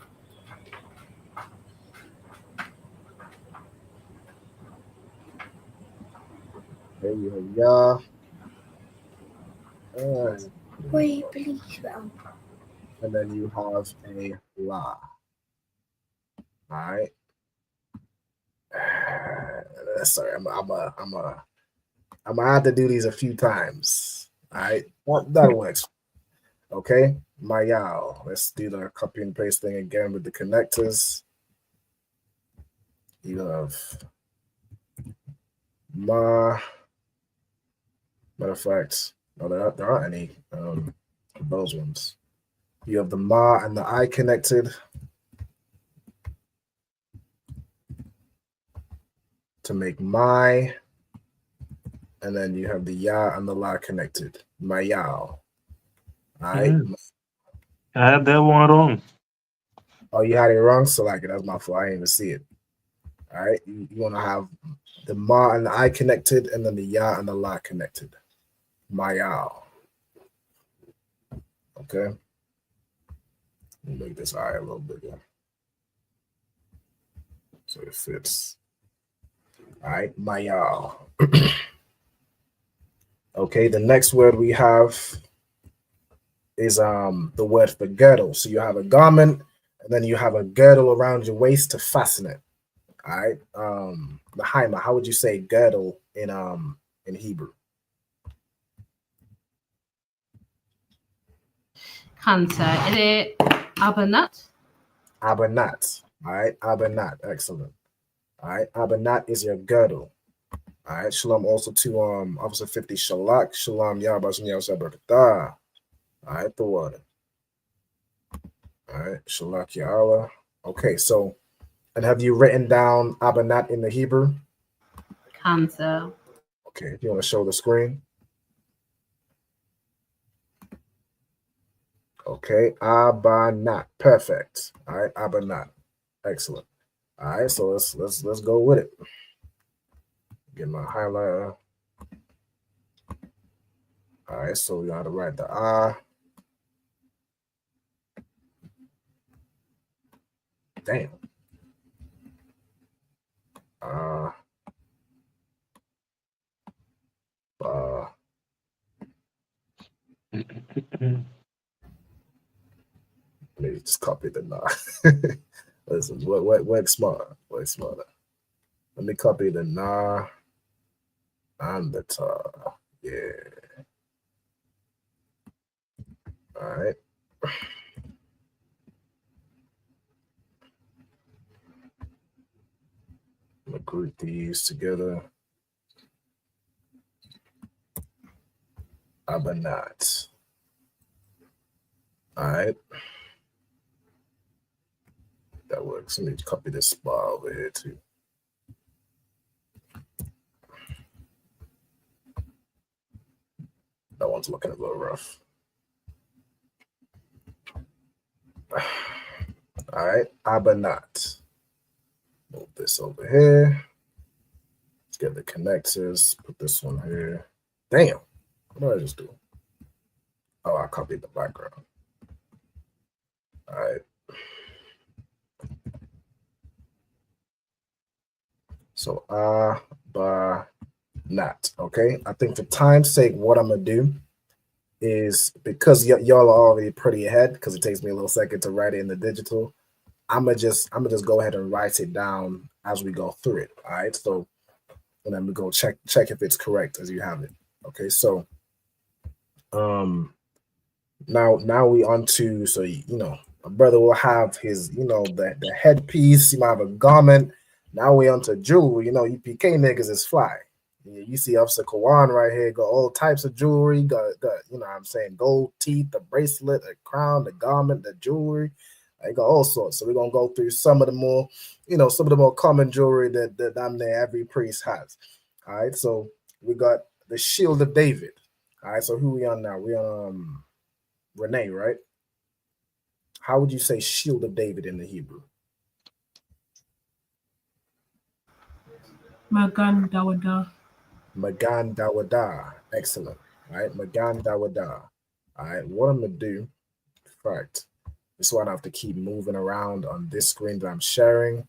Okay, you have ya. Wait, please. And then you have a la. All right. Sorry, I'm gonna have to do these a few times. All right, that works. Okay, Mayal. Let's do the copy and paste thing again with the connectors. You have ma. Matter of fact, no, there aren't any those ones. You have the ma and the I connected to make my, and then you have the ya and the la connected. Mayal. All right. I had that one wrong. Oh, you had it wrong? So like that's my fault. I didn't even see it. All right. You want to have the ma and the I connected, and then the ya and the la connected. Mayal. Okay. Let me make this I a little bigger so it fits. All right, Mayal. Okay, the next word we have is the word for girdle. So you have a garment, and then you have a girdle around your waist to fasten it. All right. Lahaima, how would you say girdle in Hebrew? Cancer. Is it Abernat? Abernat. All right, Abernat. Excellent. All right, Abernat is your girdle. All right, shalom also to Officer 50 Shalak, shalom Yabashim Yabashabakata. All right, the water. All right, Shalak Ya'ala. Okay, so, and have you written down Abernat in the Hebrew? Cancer. Okay, if you want to show the screen. Okay, Abernat. Perfect. All right, Abernat. Excellent. All right, so let's go with it. Get my highlighter. All right, so we gotta write the damn. Maybe just copy the nah. Listen, work smart. Work smarter. Let me copy the nah and the ta. Yeah. All right. I'm gonna group these together. Abernat. All right. That works. Let me copy this bar over here too. That one's looking a little rough. All right, Abernat. Move this over here. Let's get the connectors. Put this one here. Damn. What did I just do? Oh, I copied the background. All right. So Abernat. Okay. I think for time's sake, what I'm gonna do is, because y'all are already pretty ahead, because it takes me a little second to write it in the digital, I'm gonna just go ahead and write it down as we go through it. All right. So, and then we go check if it's correct as you have it. Okay. So now we on to, so a brother will have his, the headpiece, he might have a garment. Now we on to jewelry. UPK niggas is fly. You see Officer Kawan right here, got all types of jewelry, got what I'm saying, gold teeth, the bracelet, the crown, the garment, the jewelry. I got all sorts. So we're gonna go through some of the more, some of the more common jewelry that damn near every priest has. All right, so we got the Shield of David. All right, so who we on now? We on Renee, right? How would you say Shield of David in the Hebrew? Magan Dawada. Magan Dawada. Excellent. All right, Magan Dawada. All right, what I'm gonna do, in fact, this one I have to keep moving around on this screen that I'm sharing.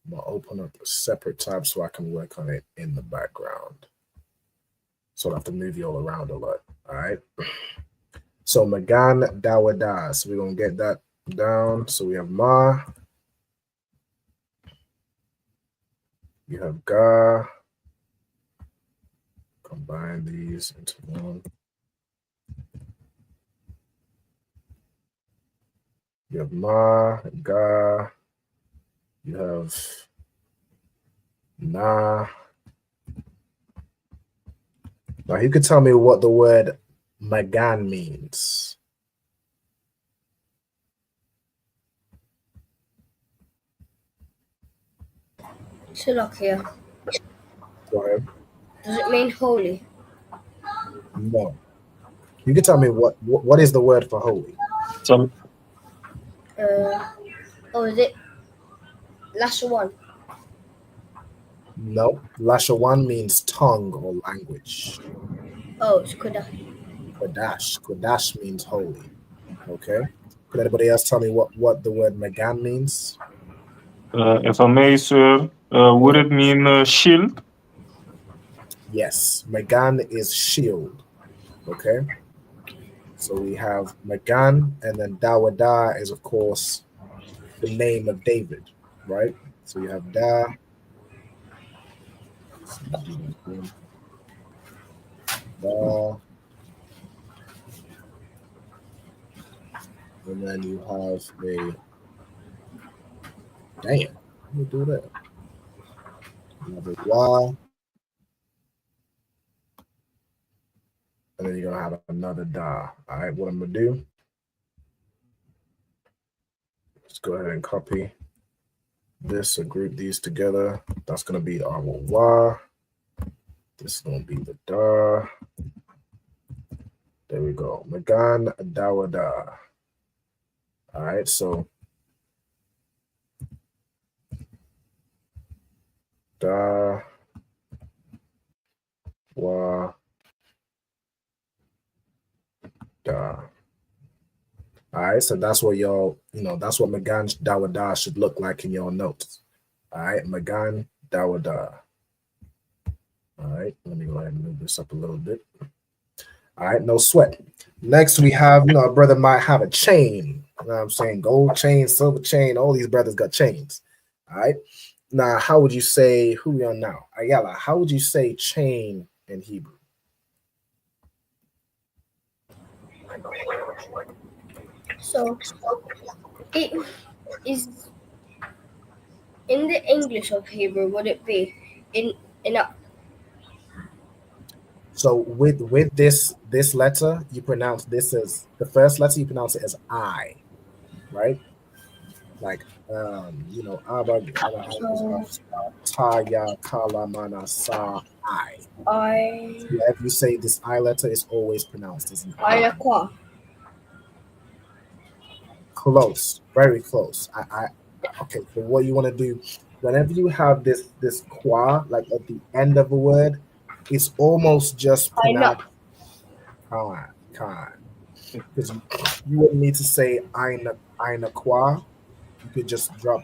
I'm gonna open up a separate tab so I can work on it in the background. So I don't have to move you all around a lot. All right. So Magan Dawada. So we're gonna get that down. So we have Ma. You have Ga. Combine these into one. You have Ma, Ga. You have Na. Now you could tell me what the word Magan means. Shalakia. Go ahead. Does it mean holy? No. You can tell me what is the word for holy? So, Is it Lashawan? No. Lashawan means tongue or language. Oh, it's Qadash. Qadash. Qadash means holy. Okay. Could anybody else tell me what the word Magan means? if I may, sir, would it mean shield? Yes, Megan is shield. Okay. So we have Megan, and then Dawada is, of course, the name of David, right? So you have Da. Da. And then you have a damn. Let me do that. You have a Y. And then you're gonna have another Da. All right, what I'm gonna do? Let's go ahead and copy this and group these together. That's gonna be our Y. This is gonna be the Da. There we go. Megan Dawada. All right, so Da Wa Da. All right, so that's what y'all, that's what Megan Dawada should look like in your notes. All right, Megan Dawada. All right, let me go ahead and move this up a little bit. All right, no sweat. Next, we have, a brother might have a chain. You know what I'm saying? Gold chain, silver chain, all these brothers got chains. All right. Now, how would you say, who we on now? Ayala, how would you say chain in Hebrew? So it is in the English of Hebrew. Would it be in a? So with this letter, you pronounce this as the first letter. You pronounce it as I, right? Like Abba, Taya, Kala, Mana, Sa, I. If you say this I letter, is always pronounced as an I. Close, very close. Okay. So what you want to do, whenever you have this qua, like at the end of a word, it's almost just pronounced Khan. Because you wouldn't need to say Aina qua. You could just drop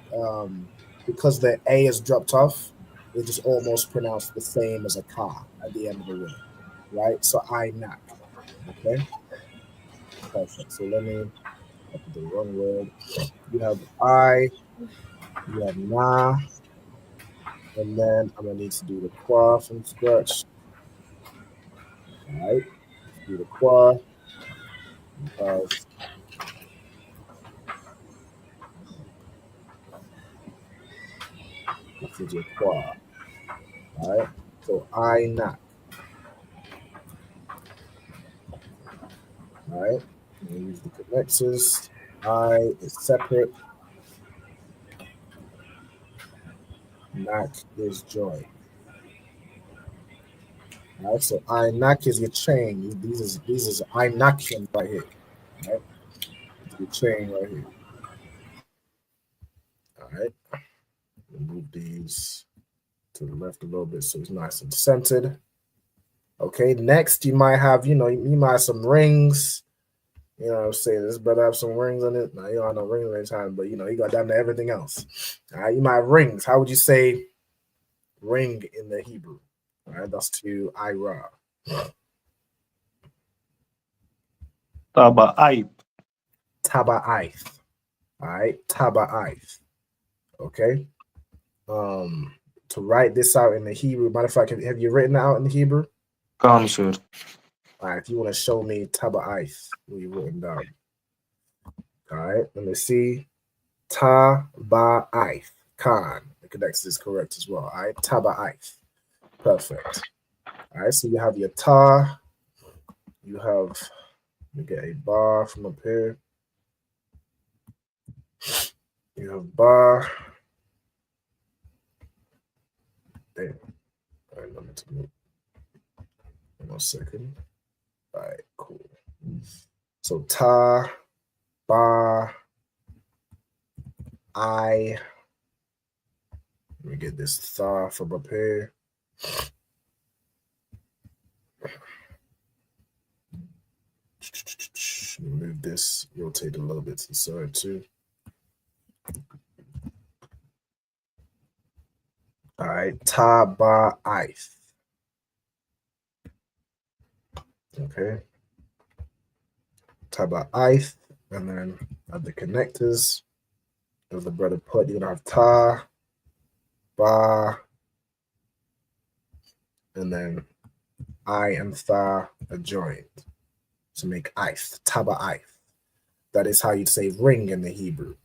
because the A is dropped off, it's just almost pronounced the same as a ka at the end of the word. Right? So Aina. Okay. Perfect. So let me put the wrong word. You have I, you have na, and then I'm gonna need to do the qua from scratch. All right, let's do the qua. Because this is your qua. All right, so I na. All right, and use the connectors. I is separate. Nak is joint. All right, so I nak is your chain. These is I naction right here. Right, it's your chain right here. All right, move these to the left a little bit so it's nice and centered. Okay, next you might have, you might have some rings. You know what I'm saying? This brother have some rings on it. Now you don't have no rings every time, but he got down to everything else. All right, you might have rings. How would you say ring in the Hebrew? All right, that's to Ira. Taba'aith. Taba'aith. All right, Taba'aith. Okay. To write this out in the Hebrew, matter of fact, have you written it out in the Hebrew? Come, sir. All right, if you want to show me Taba'aith, what you written down. All right, let me see. Taba'aith. Khan. The connection is correct as well. All right, Taba'aith. Perfect. All right, so you have your ta. You have, let me get a bar from up here. You have bar. Damn. All right, let me move. 1 second. All right, cool. So ta, ba, I. Let me get this tha from up here. Move this, rotate a little bit to the side too. All right, ta, ba, I. Okay. Taba Ith, and then at the connectors, as the brother put, you're gonna have Ta, Ba, and then I and Tha adjoined to make Ith, Taba Ith. That is how you'd say ring in the Hebrew.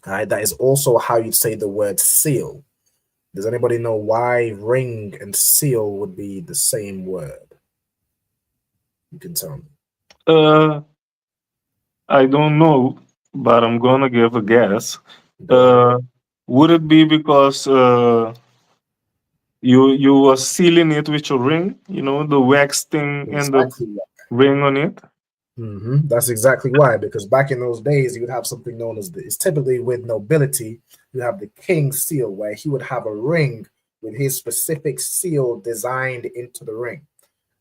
All right, that is also how you'd say the word seal. Does anybody know why ring and seal would be the same word? You can tell me. I don't know, but I'm gonna give a guess. Would it be because you were sealing it with your ring? You know, the wax thing and the ring on it. That's exactly why, because back in those days, you would have something known as it's typically with nobility, you have the king's seal, where he would have a ring with his specific seal designed into the ring.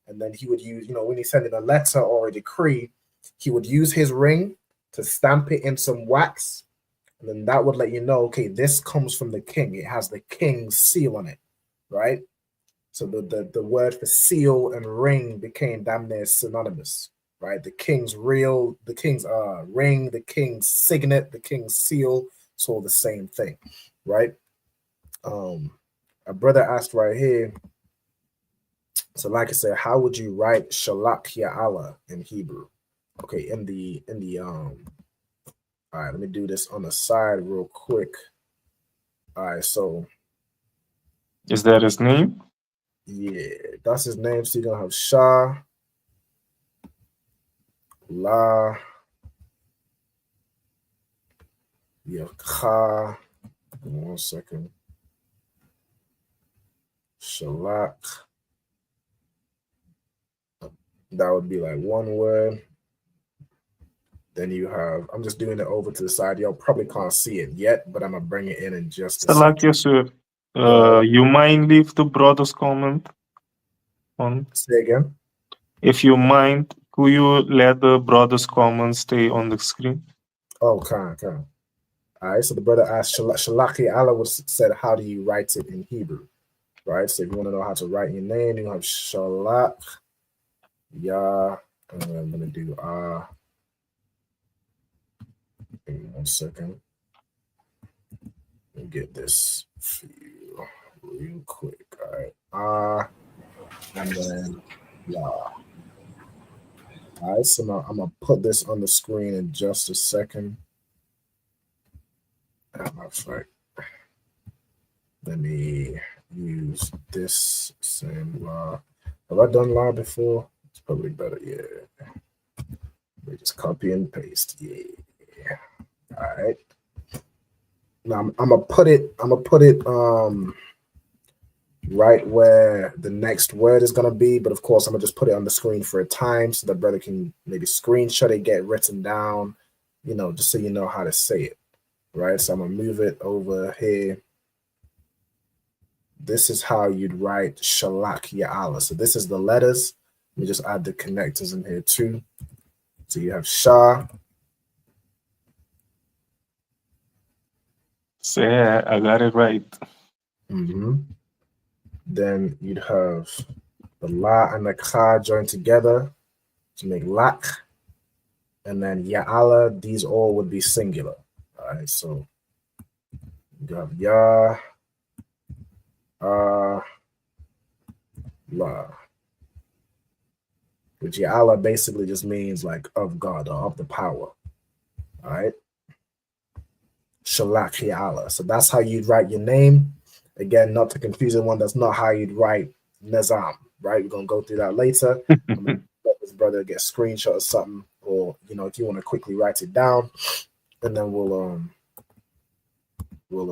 And then he would use, you know, when he's sending a letter or a decree, he would use his ring to stamp it in some wax. And then that would let you know, okay, this comes from the king. It has the king's seal on it, right? So the word for seal and ring became damn near synonymous. Right, the king's ring, the king's signet, the king's seal, it's all the same thing, right? A brother asked right here. So, like I said, how would you write Shalak Ya'ala in Hebrew? Okay, all right, let me do this on the side real quick. All right, so is that his name? Yeah, that's his name. So you're gonna have Shah. La, Yakha, 1 second, Shalak. That would be like one word. Then you have, I'm just doing it over to the side. Y'all probably can't see it yet, but I'm gonna bring it in just a second. Yes, sir. You mind leave the brother's comment on? Say again. If you mind, could you let the brother's comment stay on the screen? Oh, kind. All right, so the brother asked, Shalaki Allah was said, how do you write it in Hebrew? Right, so if you want to know how to write your name, you have Shalak, Ya, and then I'm going to do Give me 1 second. Let me get this for you real quick. All right, and then Ya. All right, so now I'm going to put this on the screen in just a second. That's right. Let me use this same law. Have I done law before? It's probably better. Yeah. Let me just copy and paste. Yeah. All right. Now I'm gonna put it right where the next word is gonna be, but of course I'm gonna just put it on the screen for a time so the brother can maybe screenshot it, get it written down, you know, just so you know how to say it. Right, so I'm gonna move it over here. This is how you'd write Shalak Ya'ala. So this is the letters. Let me just add the connectors in here too. So you have Shah. Say, I got it right. Then you'd have the La and the Kha joined together to make Lak. And then Ya'ala, these all would be singular. All right, so you have Ya, La, which Ya'ala basically just means like of God or of the power. All right, Shalak Ya'ala. So that's how you'd write your name. Again, not to confuse anyone, that's not how you'd write Nizam. Right, we're gonna go through that later. I'm gonna let this brother get a screenshot or something, or you know, if you want to quickly write it down, and then we'll you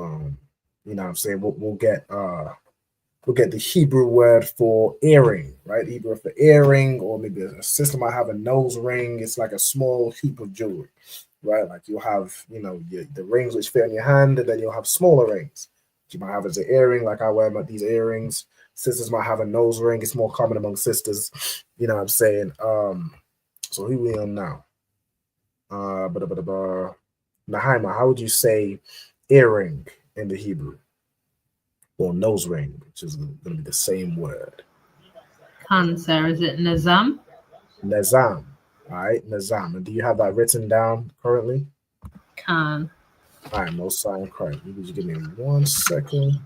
know what I'm saying, we'll get the Hebrew word for earring, right? Hebrew for earring, or maybe a sister might have a nose ring. It's like a small heap of jewelry, right? Like you'll have, you know, the rings which fit on your hand, and then you'll have smaller rings. You might have as an earring, like I wear these earrings. Sisters might have a nose ring. It's more common among sisters, you know what I'm saying? So who we on now? Nahaima, how would you say earring in the Hebrew? Or nose ring, which is going to be the same word. Cancer, is it Nizam? Nizam. All right, Nizam. And do you have that written down currently? Khan. All right, most sign correct. You just give me 1 second.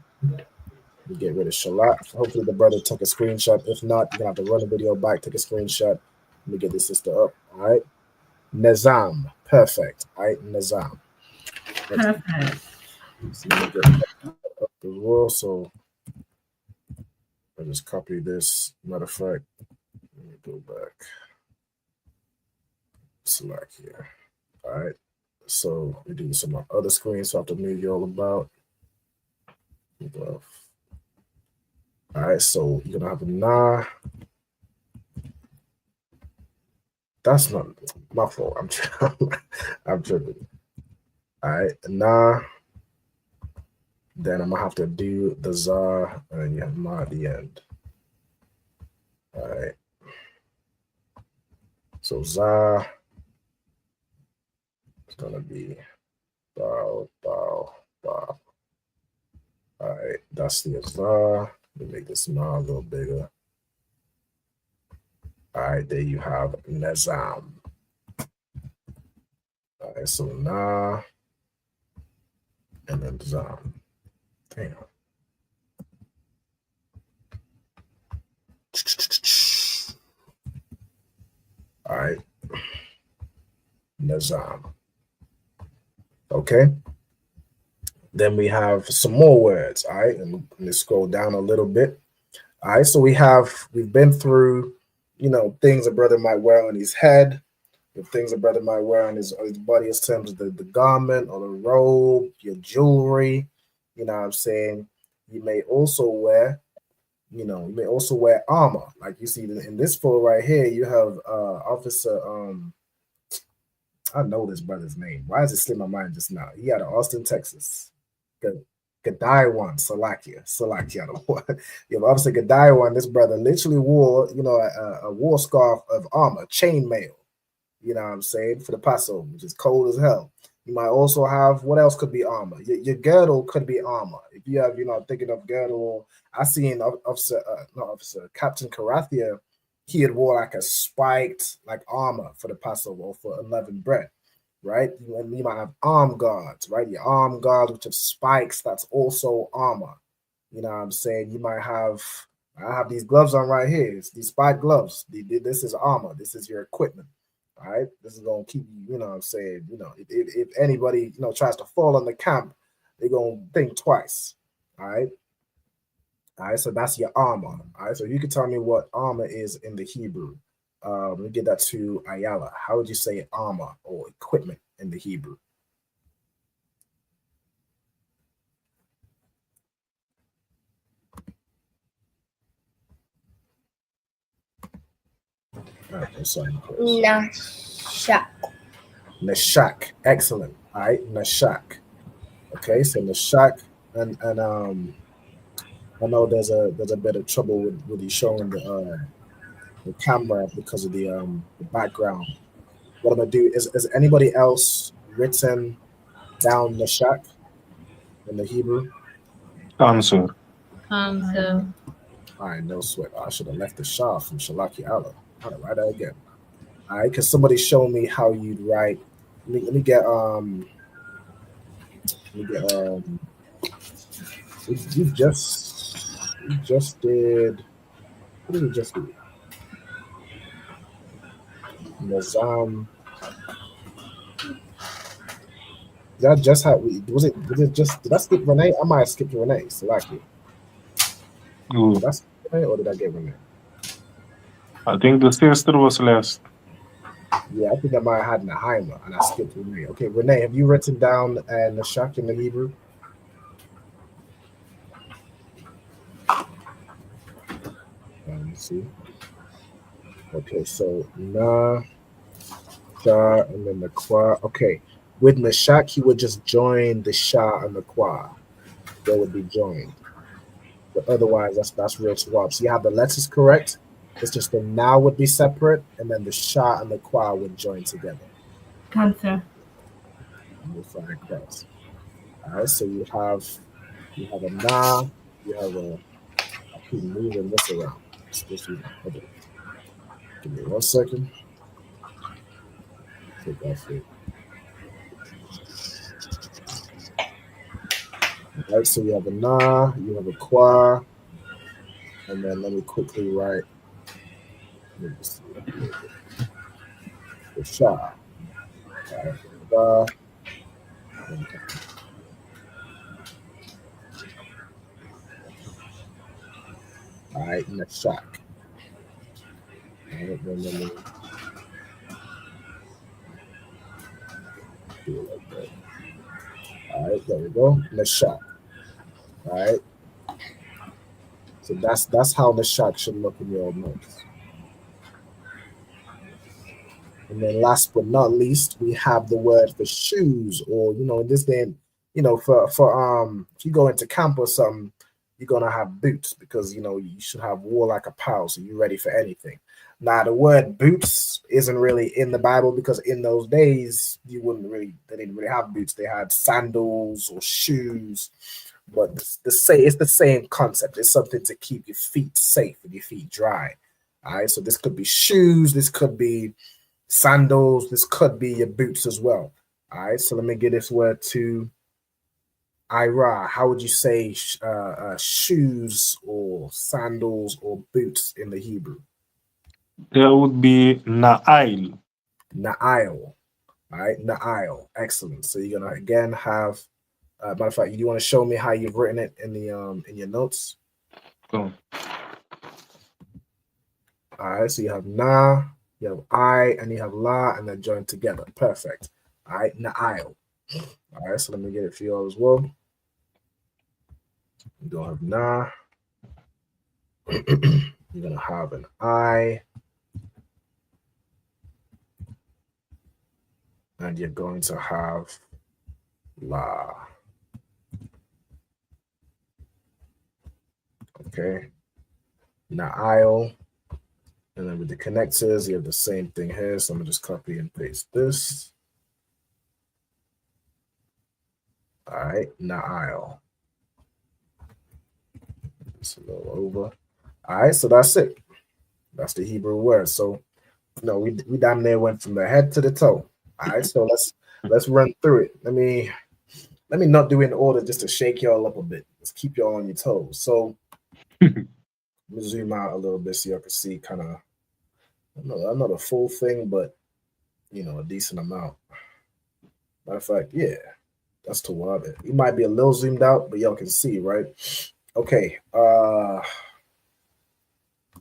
We get rid of Shalat. Hopefully the brother took a screenshot. If not, you're gonna have to run the video back, take a screenshot. Let me get this sister up. All right. Nizam. Perfect. All right, Nizam. Perfect. So let me get up the rule. So I'll just copy this. Matter of fact, let me go back. Select here. All right. So we do some other screens. So I have to move you all about. All right, so you're gonna have a nah. That's not my fault. I'm tripping. All right, nah. Then I'm gonna have to do the za, and then you have ma at the end. All right. So za is gonna be bow, bow, bow. All right, that's the za. Let me make this ma a little bigger. All right, there you have Nizam. All right, so na and then zam. Damn. All right, Nizam. Okay. Then we have some more words. All right, and let's scroll down a little bit. All right, so we've been through, things a brother might wear on his head, the things a brother might wear on his body in terms of the garment or the robe, your jewelry. You know what I'm saying? You may also wear, armor. Like you see in this photo right here, you have Officer, I know this brother's name. Why does it slip my mind just now? He out of Austin, Texas. Gadawan, Salakia. You have Officer Gadawan. This brother literally wore, a war scarf of armor, chainmail. You know what I'm saying? For the Passover, which is cold as hell. You might also have, what else could be armor? Your girdle could be armor. If you have, thinking of girdle, I seen Captain Karathia, he had wore like a spiked armor for the Passover or for unleavened bread, right? You might have arm guards, right? Your arm guards, which have spikes, that's also armor. You know what I'm saying? You might have, I have these gloves on right here. It's these spiked gloves. This is armor. This is your equipment. All right, this is gonna keep you. You know what I'm saying? If anybody tries to fall on the camp, they're gonna think twice. All right. So that's your armor. All right, so you can tell me what armor is in the Hebrew. Let me get that to Ayala. How would you say armor or equipment in the Hebrew? Nashak. Nashak. Excellent. All right, Nashak. Okay, so Nashak, and I know there's a bit of trouble with you showing the camera because of the background. What I'm gonna do is anybody else written down Nashak in the Hebrew? Cancer. All right, no sweat. I should have left the Shah from Shalaki Allah. All right, write that again. All right, can somebody show me how you'd write? Let me get you just did. What did we just do? Nizam. That just how we was it just did I skip Renee? I might have skipped Renee, so like it. Did I skip Renee or did I get Renee? I think the sister was last. Yeah, I think I might have had Nahima and I skipped Renee. Okay, Renee, have you written down Nashak in the Hebrew? Let me see. Okay, so Na, Shah, and then the Kwa. Okay, with Nashak, he would just join the Shah and the Kwa. They would be joined. But otherwise, that's real swap. So you have the letters correct. It's just the Na would be separate, and then the Shah and the Kwa would join together. Cancer. We'll find across. All right, so you have a Na, you have a. I keep moving this around. Give me 1 second. Take off it. All right, so you have a na, you have a qua, and then let me quickly write. Let me see. The sha. All right, nashak. All right, then let me do it like that. All right, there we go. Nashak. All right. So that's how nashak should look in your notes. And then last but not least, we have the word for shoes, or in this day, for if you go into camp or something, you're gonna have boots because you should have warlike apparel, so you're ready for anything. Now the word boots isn't really in the Bible because in those days they didn't really have boots. They had sandals or shoes, but it's the same concept. It's something to keep your feet safe and your feet dry. All right, so this could be shoes, this could be sandals, this could be your boots as well. All right, so let me get this word to Ira. How would you say shoes or sandals or boots in the Hebrew? There would be na'il. Na'il. All right, na'il. Excellent. So you're gonna again have. Matter of fact, you want to show me how you've written it in the in your notes? Go. All right, so you have na, you have I, and you have la, and they're joined together. Perfect. All right, na'il. All right, so let me get it for you all as well. You're gonna have na. You're gonna have an I, and you're going to have la. Okay, na'il. And then with the connectors, you have the same thing here. So I'm gonna just copy and paste this. All right, na'il. Just a little over. All right, so that's it. That's the Hebrew word. So, we damn near went from the head to the toe. All right, so let's run through it. Let me not do it in order just to shake y'all up a bit. Let's keep y'all on your toes. So, let me zoom out a little bit so y'all can see kind of. Not a full thing, but a decent amount. Matter of fact, yeah, that's Tawab. It might be a little zoomed out, but y'all can see, right? Okay.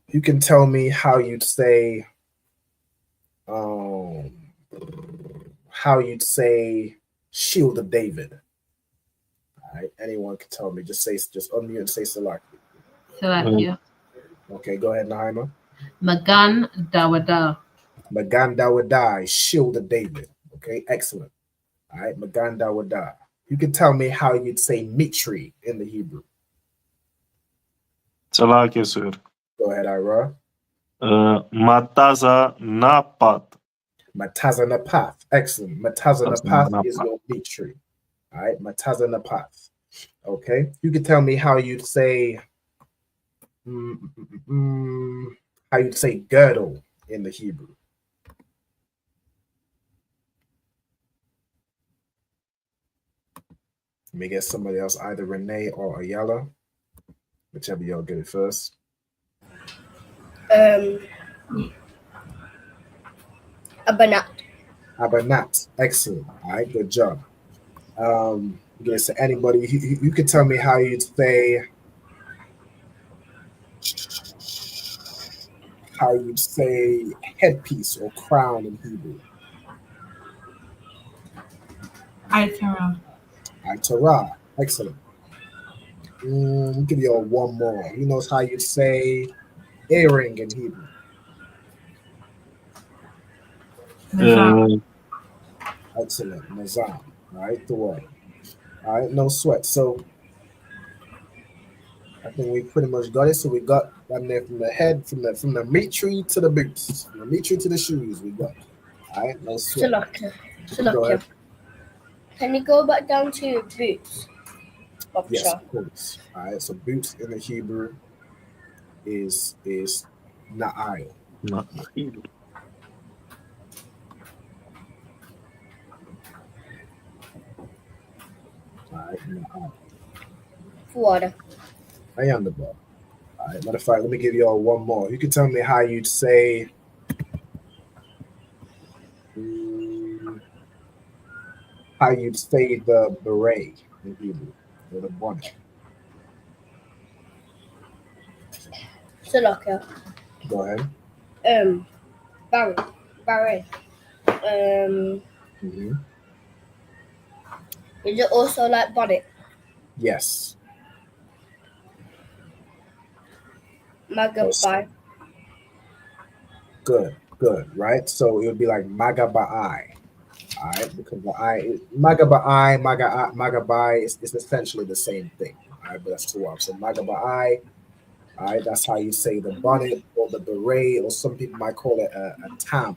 You can tell me how you'd say Shield of David. All right. Anyone can tell me. Just unmute and say Salaki. Salakia. Okay, go ahead, Naima. Magan Dawada. Magan Dawada, Shield of David. Okay, excellent. All right, Magan Dawada. You can tell me how you'd say Mitri in the Hebrew. Salakia, sir. Go ahead, Ira. Mataza napat. Mataza napath. Excellent. Mataza napath is your Mitri. All right, Mataza napath. Okay, you can tell me how you'd say girdle in the Hebrew. Let me get somebody else, either Renee or Ayala, whichever y'all get it first. Abanat. Abanat. Excellent. All right, good job. Guess anybody, you could tell me how you'd say headpiece or crown in Hebrew. Attire. Attire. Excellent. I'll give you all one more. Who knows how you'd say earring in Hebrew? Excellent. Nazam. All right, the word. All right, no sweat. So I think we pretty much got it. So we got them there from the head, from the meat tree to the boots, from the meat tree to the shoes. We got. All right, no sweat. Salakia. Can you go back down to boots? Yes, of course. All right, so boots in the Hebrew. is Na'il. Na'il. Alright, Na'il. Water. I am the ball. All right, matter of fact, let me give y'all one more. You can tell me how you'd say the beret in Hebrew, or the bonnet. Salaka. Go ahead. Barry. Mhm. Is it also like bonnet? Yes. Magabai. Good, right? So it would be like Magaba'ai. All right, because the I Magaba'ai, Magabai is essentially the same thing. All right, but that's two words. So Magaba'ai, all right, that's how you say the bonnet or the beret, or some people might call it a tam.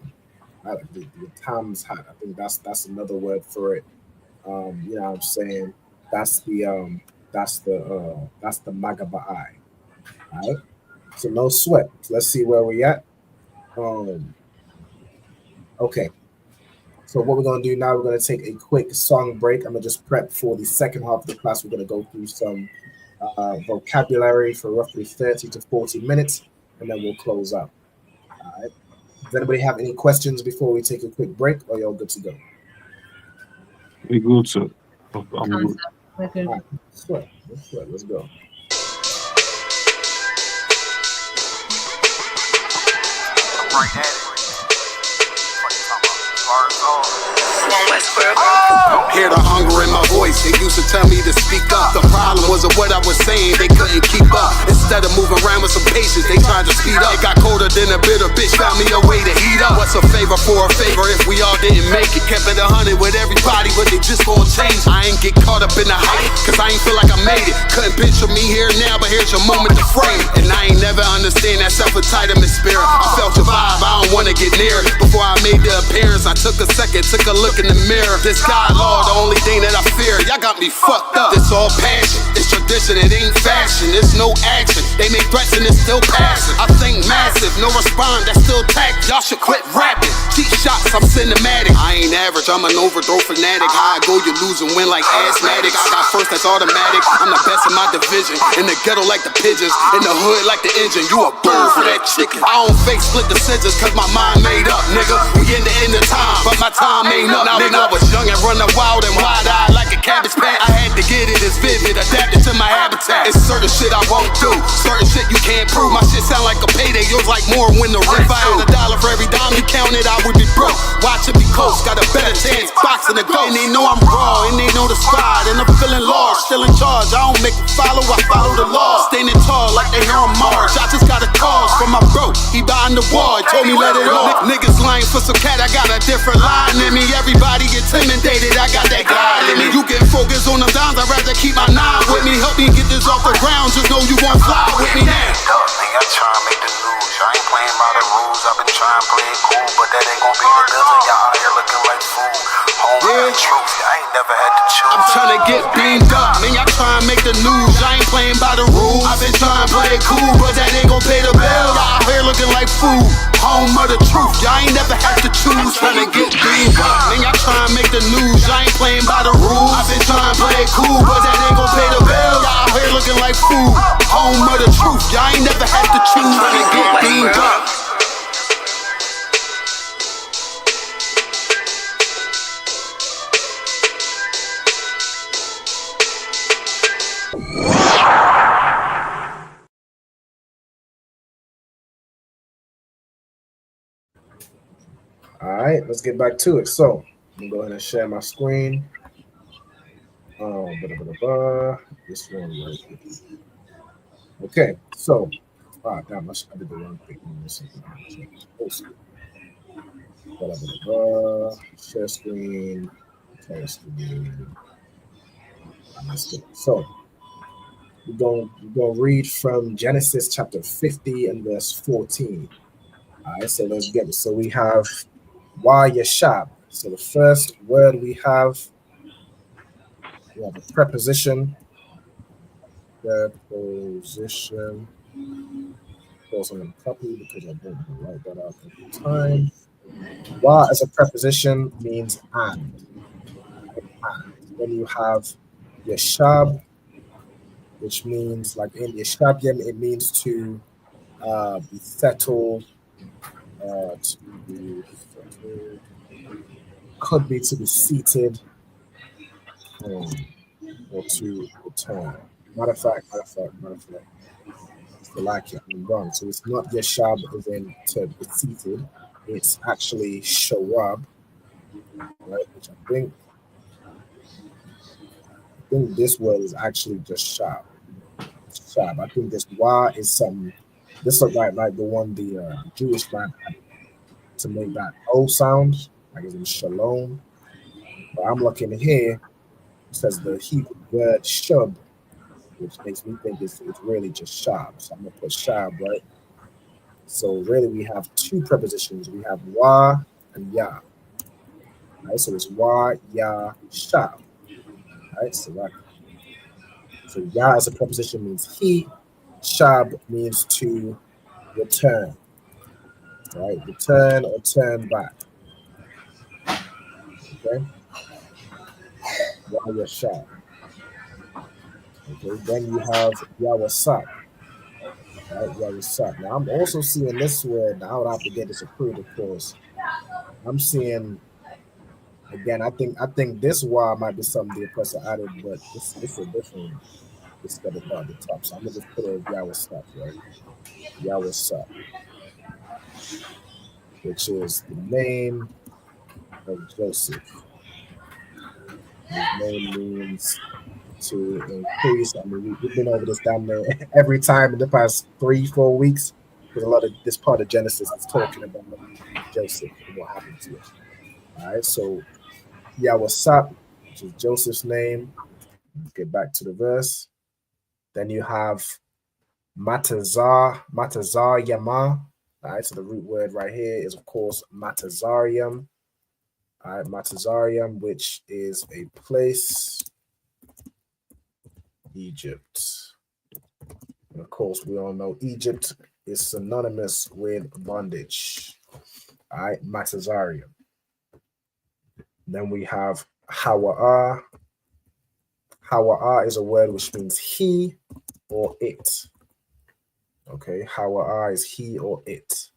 The tam's hat. I think that's another word for it. You know what I'm saying? That's the Magaba'ai. All right. So no sweat. Let's see where we at. Okay. So what we're gonna do now, we're gonna take a quick song break. I'm gonna just prep for the second half of the class. We're gonna go through some vocabulary for roughly 30 to 40 minutes, and then we'll close out. All right. Does anybody have any questions before we take a quick break, or you're good to go? We good, sir. I'm good. We're good. All right. Sweat. Let's go. Right at it. Hear the hunger in my voice, they used to tell me to speak up. The problem was of what I was saying, they couldn't keep up. Instead of moving around with some patience, they tried to speed up. It got colder than a bitter bitch, found me a way to heat up. What's a favor for a favor if we all didn't make it? Kept it 100 with everybody, but they just gon' change. I ain't get caught up in the hype, cause I ain't feel like I made it. Couldn't picture me here now, but here's your moment to frame it. And I ain't never understand that self-entitlement spirit. I felt your vibe, I don't wanna get near it. Before I made the appearance, I took a second, took a look in the mirror. This guy, Lord, the only thing that I fear. Y'all got me fucked up. This all passion, it's tradition, it ain't fashion. It's no action, they make threats and it's still passing. I think massive, no respond, that's still tact. Y'all should quit rapping. Cheap shots, I'm cinematic. I ain't average, I'm an overthrow fanatic. How I go, you lose and win like asthmatic. I got first, that's automatic. I'm the best in my division. In the ghetto like the pigeons, in the hood like the engine. You a bird for that chicken. I don't fake split decisions, cause my mind made up, nigga. We in the end of time, but my time ain't up, nigga. I was young and running wild and wide-eyed like a cabbage patch. I had to get it as vivid, adapted to my habitat. It's certain shit I won't do, certain shit you can't prove. My shit sound like a payday, yours like more when the rent. If I had $1 for every dime you counted, I would be broke. Watch it be close, got a better chance, boxing the ghost. And they know I'm raw, and they know the squad, and I'm feeling large, still in charge. I don't make them follow, I follow the law. Standing tall like they hear on Mars. I just got a call from my bro, he behind the wall, he told me let it off. Niggas lying for some cat, I got a different line in me. Everybody intimidated, I got that God in me. You get focused on them dimes, I'd rather keep my nine with me. Help me get this off the ground, just know you won't fly with me now. I try and make the news. I ain't playing by the rules. I've been trying to play it cool, but that ain't gonna be the deal. And y'all out here looking like fool. Home the truth. I ain't never had to choose. I'm trying to get beamed up, man. Y'all trying to make the news. I ain't playing by the rules. I've been trying to play it cool, but that ain't gonna pay the bill. Y'all out here looking like fool. Home of the truth. Y'all ain't never had to choose. Trying to get beamed up, man. Y'all trying to make the news. I ain't playing by the rules. I've been trying to play it cool, but that ain't gonna pay the bill. Y'all out here looking like fool. Home of the truth. Y'all ain't never had to choose. Trying to get beamed up. All right, let's get back to it. So I'm gonna go ahead and share my screen. This one right here. Okay, so damn, I did the wrong thing. Share screen. Share screen. So we're gonna read from Genesis chapter 50 and verse 14. All right, so let's get it. So we have Wa Yashab. So the first word we have a preposition. Preposition. Of course, I'm going to copy because I don't write that out every time. Wa as a preposition means and. Then you have yashab, which means, like in yashabim, it means to be settled, to be settled, could be to be seated, or to return. Matter of fact. Salakia, I'm wrong. So it's not yashab as in to be seated. It's actually shawab, right? Which I think this word is actually just shab. Shab. I think this wa is some. This look like the one the Jewish man had to make that O sound, like it's in shalom. But I'm looking here. It says the Hebrew word shub, which makes me think it's really just shab. So I'm gonna put shab, right? So really we have two prepositions. We have wa and ya. Right? So it's wa, ya, shab. Right? So ya as a preposition means he, shab means to return. Right? Return or turn back. Okay? Wa, ya, shab. Okay, then you have Yawasat. Right, Yawasat. Now I'm also seeing this word. I would have to get this approved, of course. I'm seeing again. I think this wa might be something the oppressor added, but this is a different. This got it at the top, so I'm gonna just put it as Yawasat, right? Yawasat, which is the name of Joseph. His name means to increase. I mean, we've been over this down there every time in the past 3-4 weeks, because a lot of this part of Genesis is talking about Joseph and what happened to him. All right, so Yawasat, which is Joseph's name. Let's get back to the verse. Then you have Matazar Yama. All right, so the root word right here is, of course, Matazarium. All right, Matazarium, which is a place, Egypt. And of course, we all know Egypt is synonymous with bondage. All right, Matazarium. Then we have Hawa'ah. Hawa'ah is a word which means he or it. Okay, Hawa'ah is he or it.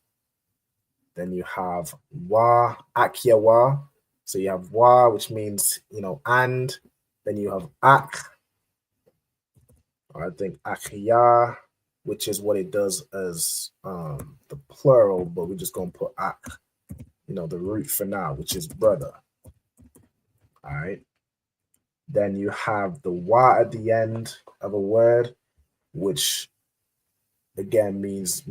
Then you have Wa, Akyawa. So you have Wa, which means, and. Then you have Ak. I think Akhiya, which is what it does as the plural, but we're just going to put Ak, the root for now, which is brother. All right. Then you have the Wa at the end of a word, which again means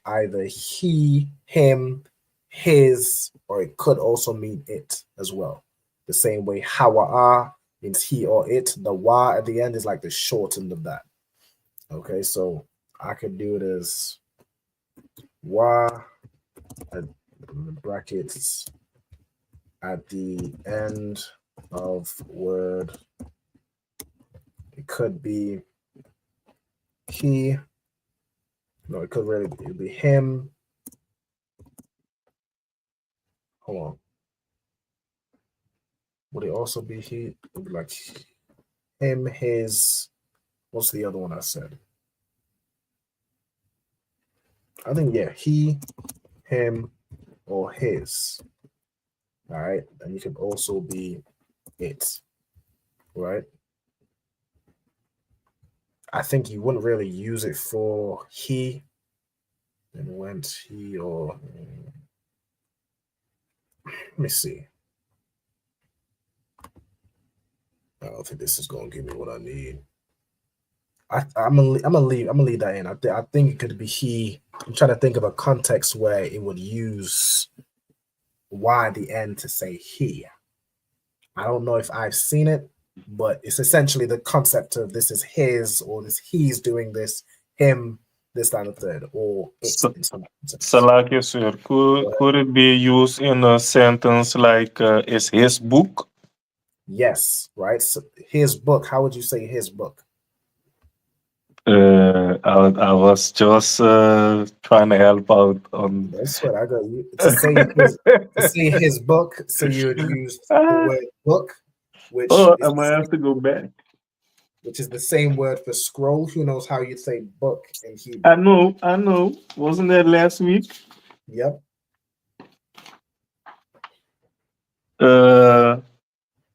either he, him, his, or it could also mean it as well. The same way Hawa'ah means he or it. The Wa at the end is like the shortened of that. Okay, so I could do it as Wa, brackets, at the end of word. It could be he. No, it could really be him. Hold on. Would it also be he? It would be like him, his. What's the other one I said? I think, yeah, he, him, or his. All right. And you can also be it. Right. I think you wouldn't really use it for he. And went he or. Let me see. I don't think this is going to give me what I need. I'm gonna leave that in. I think it could be he. I'm trying to think of a context where it would use Y at the end to say he. I don't know if I've seen it, but it's essentially the concept of this is his, or this he's doing this, him, this, that, and the third, or it's in some context. Salakia, sir, could it be used in a sentence like it's his book? Yes, right. So his book. How would you say his book? I was just trying to help out on. That's what I got you to say his book. So you would use the word book, which Oh, is I might have to go back. which is the same word for scroll. Who knows how you'd say book in Hebrew? I know. Wasn't that last week? Yep.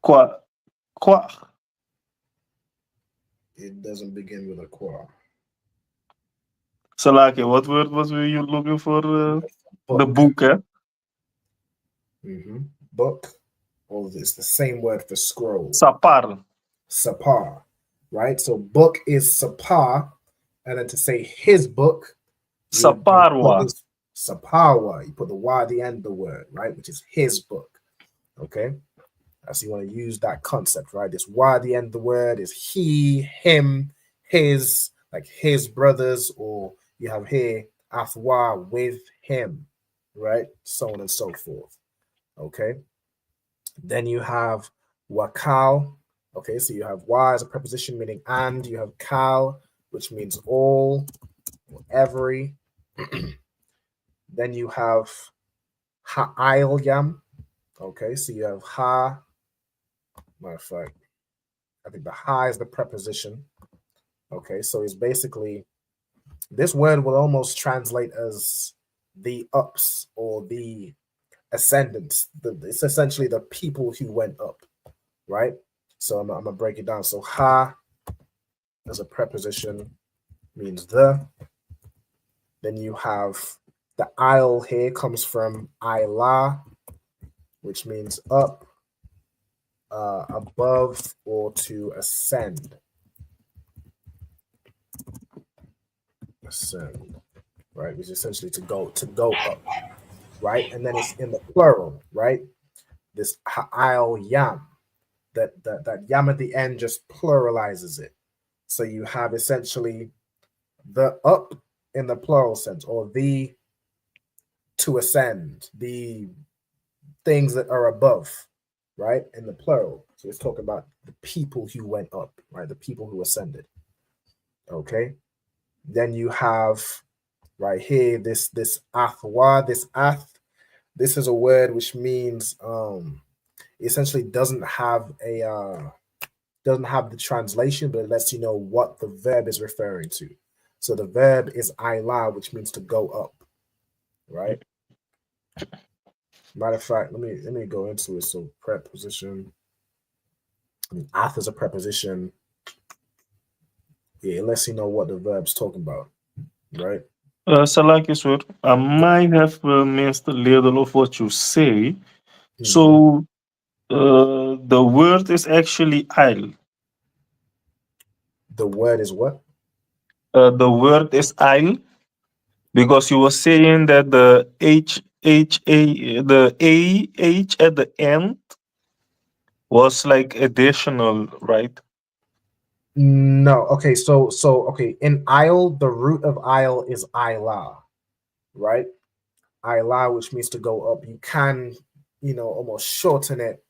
Qua. It doesn't begin with a qua. Salaki, what word was you looking for? The book, eh? Book. All this the same word for scroll. Sapar. Sapar. Right? So book is sapar, and then to say his book, Saparwa. Saparwa. You put the y at the end of the word, right? Which is his book. Okay. So you want to use that concept, right? This y at the end of the word is he, him, his, like his brothers, or you have here afwa with him, right? So on and so forth. Okay. Then you have wakal. Okay, so you have y as a preposition meaning and, you have kal, which means all or every. Then you have ha'il yam. Okay, so you have ha. Matter of fact, I think the ha is the preposition. Okay, so it's basically, this word will almost translate as the ups or the ascendants. It's essentially the people who went up, right? So I'm gonna break it down. So ha as a preposition means the. Then you have the aisle here comes from Ayla, which means up, above, or to ascend. Ascend, right? Which is essentially to go up, right? And then it's in the plural, right? This ha'al yam, that yam at the end just pluralizes it. So you have essentially the up in the plural sense, or the to ascend, the things that are above, right? In the plural. So it's talking about the people who went up, right? The people who ascended. Okay. Then you have right here this athwa, this ath. This is a word which means essentially doesn't have the translation, but it lets you know what the verb is referring to. So the verb is ayla, which means to go up, right? Matter of fact, let me go into it. So preposition. I mean, ath is a preposition. Yeah, it lets you know what the verb's talking about, right? Salaki, sir, I might have missed a little of what you say. So the word is actually aisle. The word is what? The word is aisle, because you were saying that the H at the end was like additional, right? No. Okay. So okay. In aisle, the root of aisle is ayla, right? Ayla, which means to go up. You can, almost shorten it.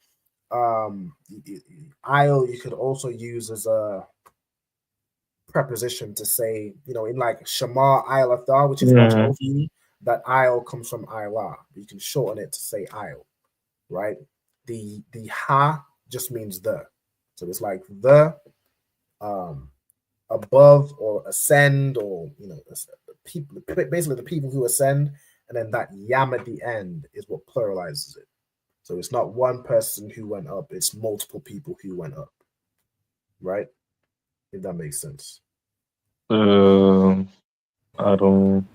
Aisle you could also use as a preposition to say, in like Shema Ailathar, which is watch over you, that aisle comes from Ayla. You can shorten it to say aisle, right? The ha just means the. So it's like the above or ascend, or people, basically the people who ascend, and then that yam at the end is what pluralizes it. So it's not one person who went up, it's multiple people who went up, right? If that makes sense. I don't.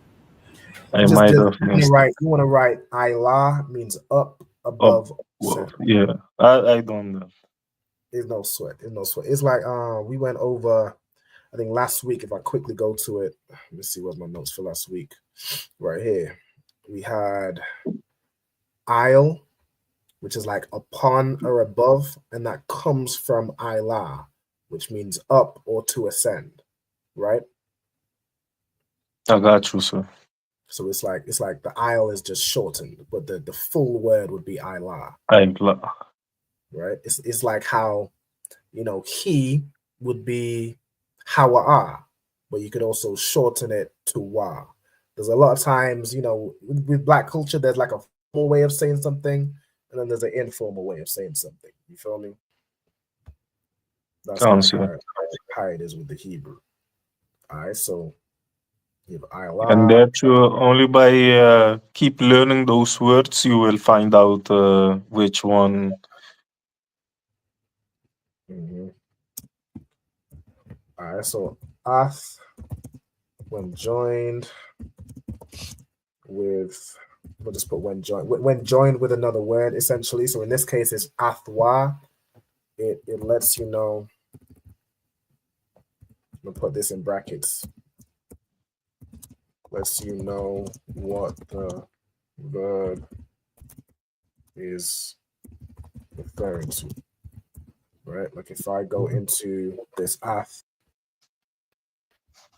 I Just might you have missed. want to write Ayla means up, above. Well, yeah, I don't know. There's no sweat. It's like we went over, I think last week, if I quickly go to it, let me see what's my notes for last week. Right here. We had aisle, which is like upon or above, and that comes from Ayla, which means up or to ascend, right? I got you, sir. So it's like the aisle is just shortened, but the full word would be Ayla. Ayla. Right? It's like how, he would be Hawa'a, but you could also shorten it to wa. There's a lot of times, with Black culture, there's like a formal way of saying something, and then there's an informal way of saying something. You feel me? That's Sounds kind of good. how it is with the Hebrew. All right, so you have And ayla. that you only by keep learning those words you will find out which one. All right, so ath, when joined with, we'll just put when joined with another word, essentially. So in this case, it's athwa. It lets you know. I'm gonna put this in brackets. Lets you know what the verb is referring to. Right? Like if I go into this ath,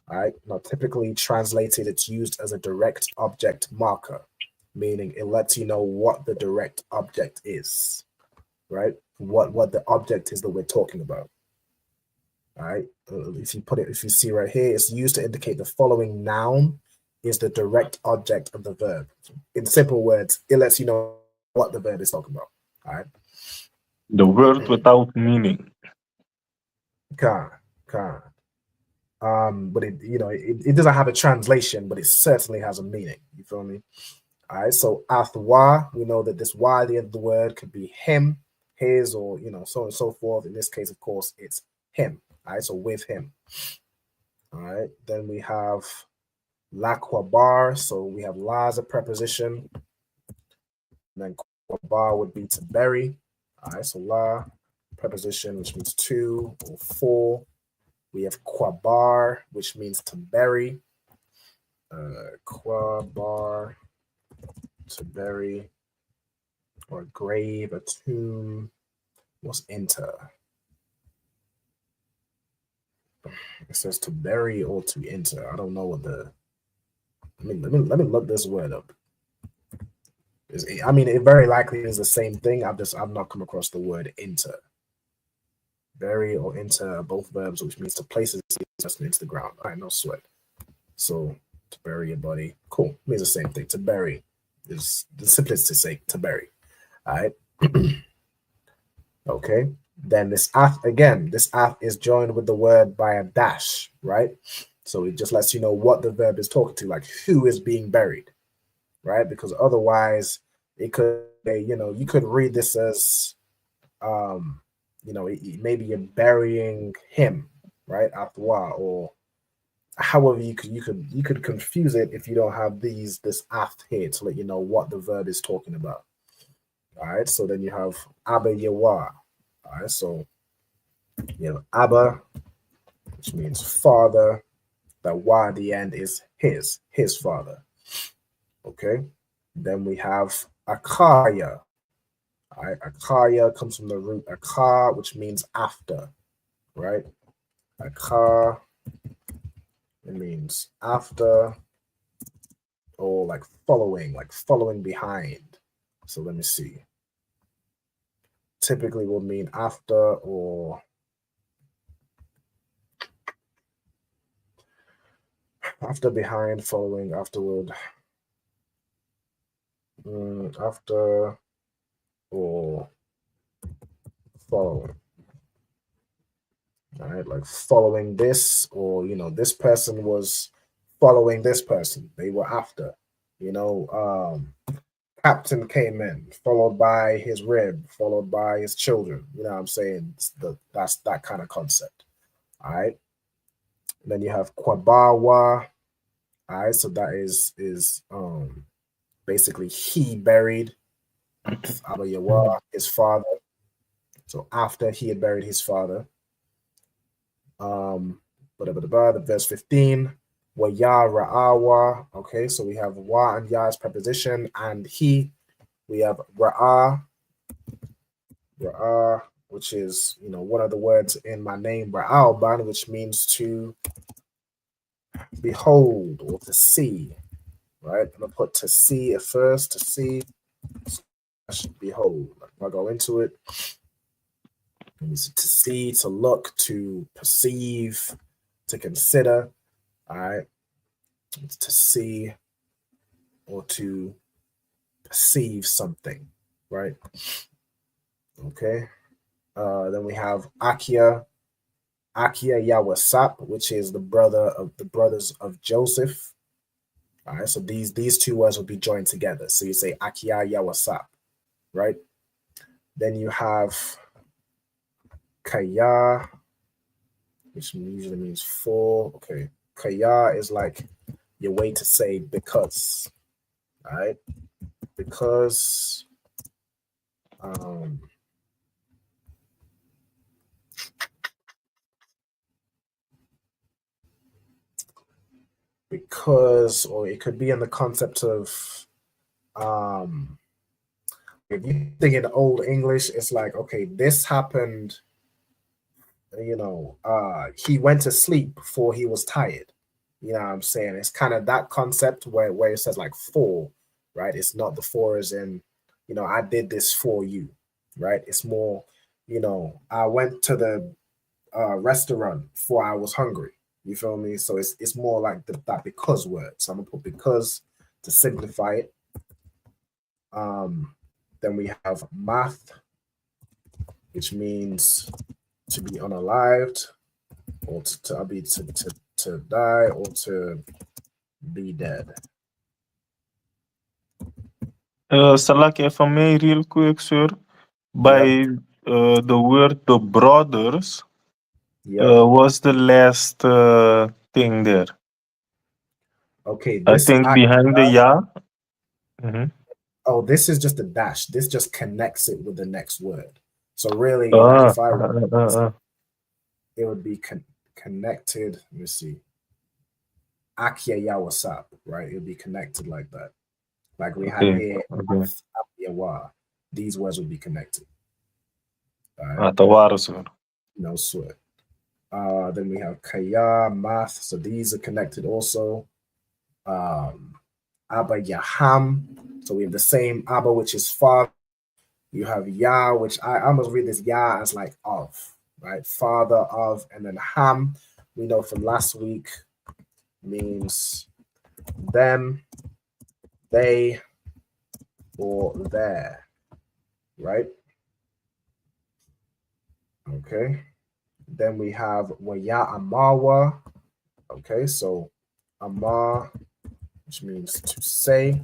all right, now typically translated, it's used as a direct object marker, meaning it lets you know what the direct object is, right? What the object is that we're talking about. All right. If you see right here, it's used to indicate the following noun is the direct object of the verb. In simple words, it lets you know what the verb is talking about. All right. The word without meaning. Can. But it doesn't have a translation, but it certainly has a meaning. You feel me? All right. So athwa, we know that this y at the end of the word could be him, his, or so on and so forth. In this case, of course, it's him. All right, so with him. All right, then we have la kwabar, so we have la as a preposition. And then kwabar would be to bury. All right, so la, preposition, which means to or for. We have kwabar, which means to bury. Kwabar, to bury, or a grave, a tomb. What's enter? It says to bury or to enter. I don't know what the. Let me look this word up. It very likely is the same thing. I've not come across the word enter. Bury or enter are both verbs, which means to place just into the ground. All right, no sweat. So to bury your body, cool. Means the same thing. To bury is the simplest to say to bury. All right. Okay. Then this ath again, this ath is joined with the word by a dash, right? So it just lets you know what the verb is talking to, like who is being buried, right? Because otherwise it could, you could read this as, maybe you're burying him, right? Athwa, or however you could confuse it if you don't have this ath here to let you know what the verb is talking about. All right. So then you have Abba Yawa. All right, so you have Abba, which means father. That Y at the end is his father. Okay, then we have Akaya. All right, Akaya comes from the root Akar, which means after, right? Akar, it means after, or like following behind. So let me see. Typically will mean after or after, behind, following, afterward, after or following. All right, like following this, or this person was following this person. They were after. Captain came in, followed by his rib, followed by his children. You know what I'm saying? That's that kind of concept. All right. And then you have Kwabawa. All right, so that is basically he buried Abayawa, his father. So after he had buried his father. The verse 15. Wa ya ra'awa. Okay, so we have wa and ya as preposition, and he, we have ra'a, which is one of the words in my name, ra'alban, which means to behold or to see. Right? I'm gonna put to see at first, to see, behold. If I go into it, it means to see, to look, to perceive, to consider. All right. It's to see or to perceive something, right? Okay. Then we have Akia Yawasap, which is the brothers of Joseph. All right, so these two words will be joined together. So you say Akia Yawasap, right? Then you have Kaya, which usually means for. Okay, Kaya is like your way to say because. All right, because. Because, or it could be in the concept of, if you think in Old English, it's like, okay, this happened, he went to sleep before he was tired. You know what I'm saying? It's kind of that concept where it says like for, right? It's not the for as in, I did this for you, right? It's more, I went to the restaurant before I was hungry. You feel me? So it's more like that because word. So I'm gonna put because to simplify it. Then we have math, which means to be unalived, or to die, or to be dead. Salak, if I may, real quick, sir. By the word the brothers, was the last thing there. Okay, I think behind the ya. Mm-hmm. Oh, this is just a dash. This just connects it with the next word. So really, if I it would be connected. Let me see. Akia Yawasap, right? It would be connected like that. Like we had here, Yawa. These words would be connected. Right? No sweat. Then we have Kaya, math. So these are connected also. Abba Yaham. So we have the same Abba, which is father. You have Yah, which I almost read this Yah as like of, right? Father of, and then Ham, we know from last week, means them, they, or their, right? Okay. Then we have Waya Amawa. Okay, so Amar, which means to say.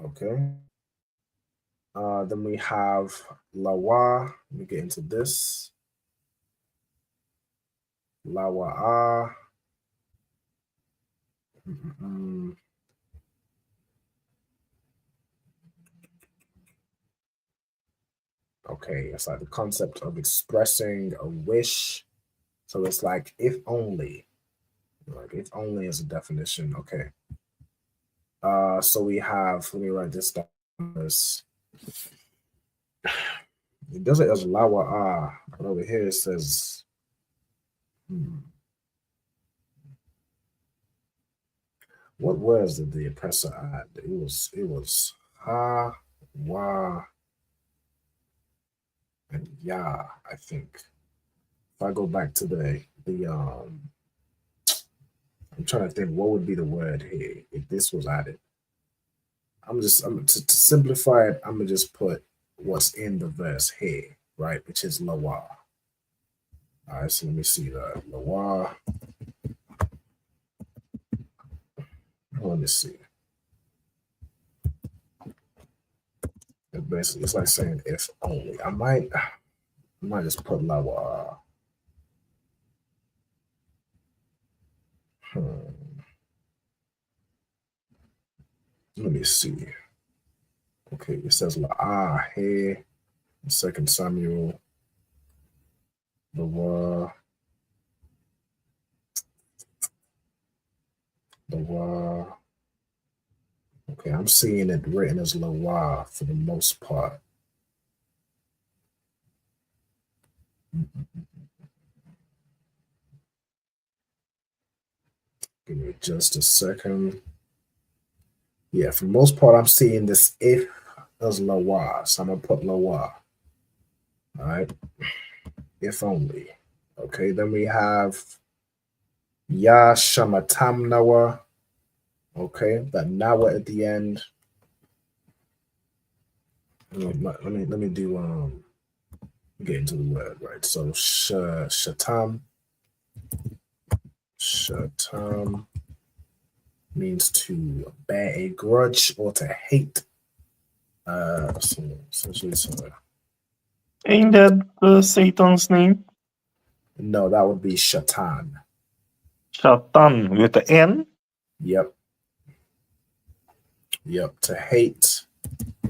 Okay. Then we have Lawa. Let me get into this. Lawa'a. Okay, it's like the concept of expressing a wish. So it's like if only. Like if only is a definition. Okay. So we have, let me write this down. It does it as Lawa'a, but over here it says what words did the oppressor add? It was ha, wa, and ya, I think. If I go back to the I'm trying to think what would be the word here if this was added. To simplify it, I'm gonna just put what's in the verse here, right? Which is Lawa. All right, so let me see that. Lawa. Let me see. Basically, it's like saying if only. I might just put Lawa. Let me see. Okay, it says La'ah here, 2 Samuel. The okay, I'm seeing it written as Lawa for the most part. Give me just a second. Yeah, for the most part, I'm seeing this if as Lawa, so I'm gonna put Lawa. All right, if only. Okay, then we have Ya Shamatam Nawa. Okay, that Nawa at the end. Let me do get into the word, right? So Shatam means to bear a grudge or to hate. Ain't that Satan's name? No, that would be Shatan. Shatan with the N? Yep. To hate,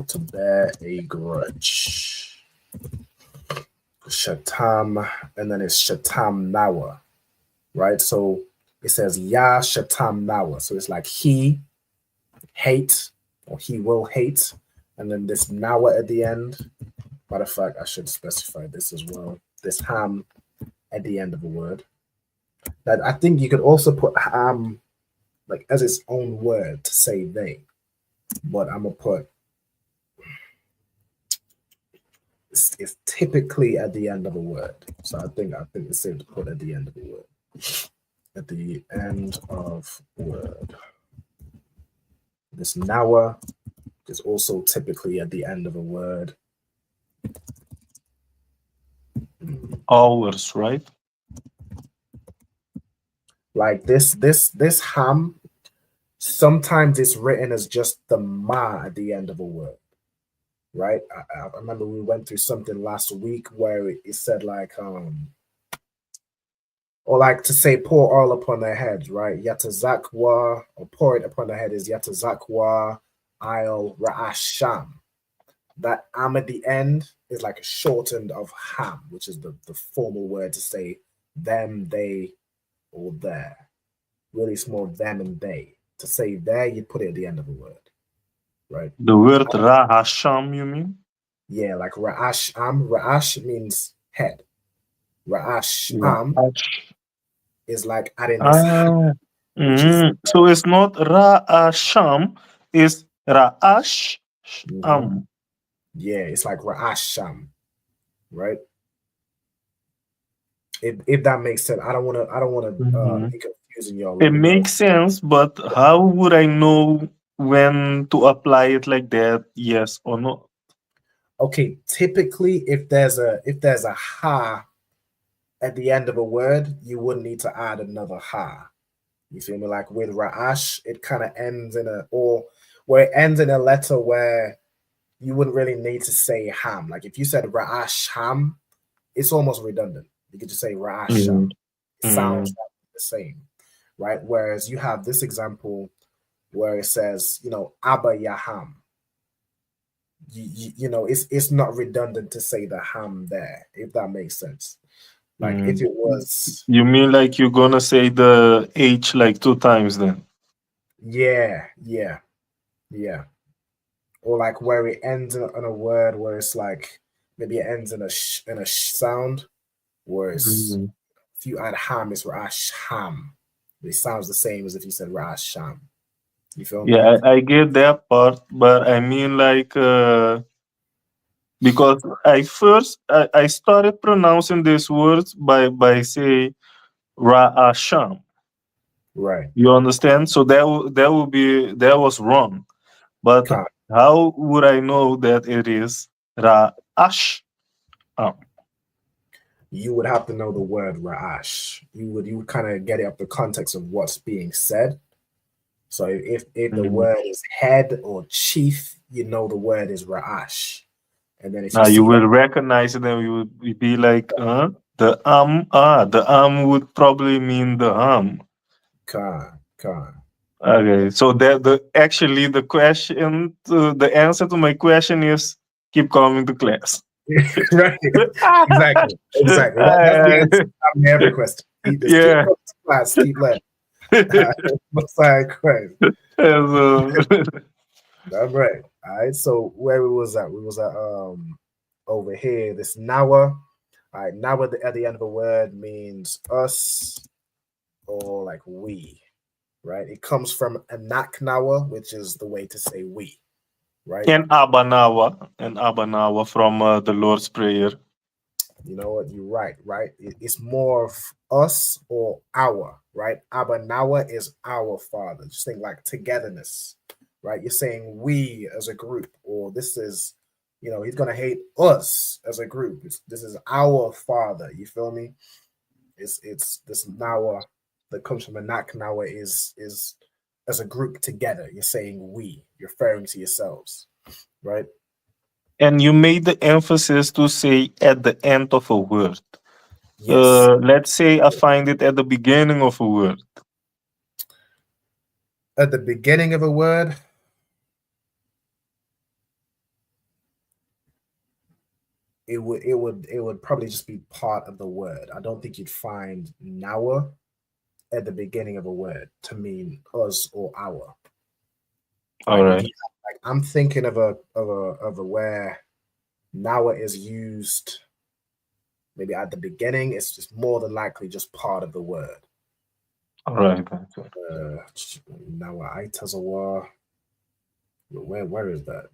to bear a grudge. Shatam, and then it's Shatam Nawa, right? So it says Ya Shatam Nawa. So it's like he hate, or he will hate, and then this Nawa at the end. Matter of fact, I should specify this as well. This ham at the end of a word. That I think you could also put ham like as its own word to say they, but I'm gonna put it's typically at the end of a word. So I think it's safe to put at the end of a word. At the end of a word. This nawa is also typically at the end of a word. Hours, right? Like this ham, sometimes it's written as just the ma at the end of a word, right? I remember we went through something last week where it said like or like to say pour oil upon their heads, right? Yatazakwa, or pour it upon their head is Yatazakwa I'll Ra'asham. That am at the end is like a shortened of ham, which is the formal word to say them, they, or their. Really small them and they. To say there, you put it at the end of a word, right? The word Rahasham, you mean? Yeah, like Ra'asham. Ra'ash means head. Ra'asham is like adding this ham. So it's not Ra'asham, it's Ra'ash. Yeah, it's like Ra'asham, right? If that makes sense, I don't want to be confusing y'all. It makes sense, but how would I know when to apply it like that? Yes or no? Okay, typically, if there's a ha at the end of a word, you wouldn't need to add another ha. You feel me? Like with Ra'ash, it kind of ends in where it ends in a letter where you wouldn't really need to say ham. Like if you said Ra'ash ham, it's almost redundant. You could just say Ra'ash ham. It sounds the same, right? Whereas you have this example where it says, Abba Yaham. You know, it's not redundant to say the ham there, if that makes sense. Like if it was, you mean like you're gonna say the H like 2 times then? Yeah. Or like where it ends in a word where it's like maybe it ends in a sound, where it's if you add ham, it's Rash ham. It sounds the same as if you said Rash sham. You feel me? Yeah, I get that part, but I mean like because I started pronouncing these words by say Ra'asham. Right. You understand? So that was wrong. But how would I know that it is Ra'ash? You would have to know the word Ra'ash. You would kind of get it up the context of what's being said. So if the word is head or chief, you know the word is Ra'ash. And then if you will recognize it and you would be like, the would probably mean the Khan. Okay, so the question, the answer to my question is keep coming to class. Right. Exactly. That's the answer to every question. Keep coming to class, keep learning. All right. All right. So where we was at? We was at over here. This nawa. All right. Nawa at the end of a word means us or like we. Right. It comes from anak nawa, which is the way to say we. Right. And Abanawa from the Lord's Prayer. You know what? You're right. Right. It's more of us or our, right? Abba Nawa is our Father. Just think like togetherness, right? You're saying we as a group, or this is, he's gonna hate us as a group. This is our Father. You feel me? It's this Nawa that comes from Anak Nawa is as a group together. You're saying we. You're referring to yourselves, right? And you made the emphasis to say at the end of a word. Yes. Let's say I find it at the beginning of a word. At the beginning of a word, it would probably just be part of the word. I don't think you'd find Nawa at the beginning of a word to mean us or our. All right. Like I'm thinking of a where Nawa is used maybe at the beginning. It's just more than likely just part of the word. All right. Nawa Aitazawa. Where is that?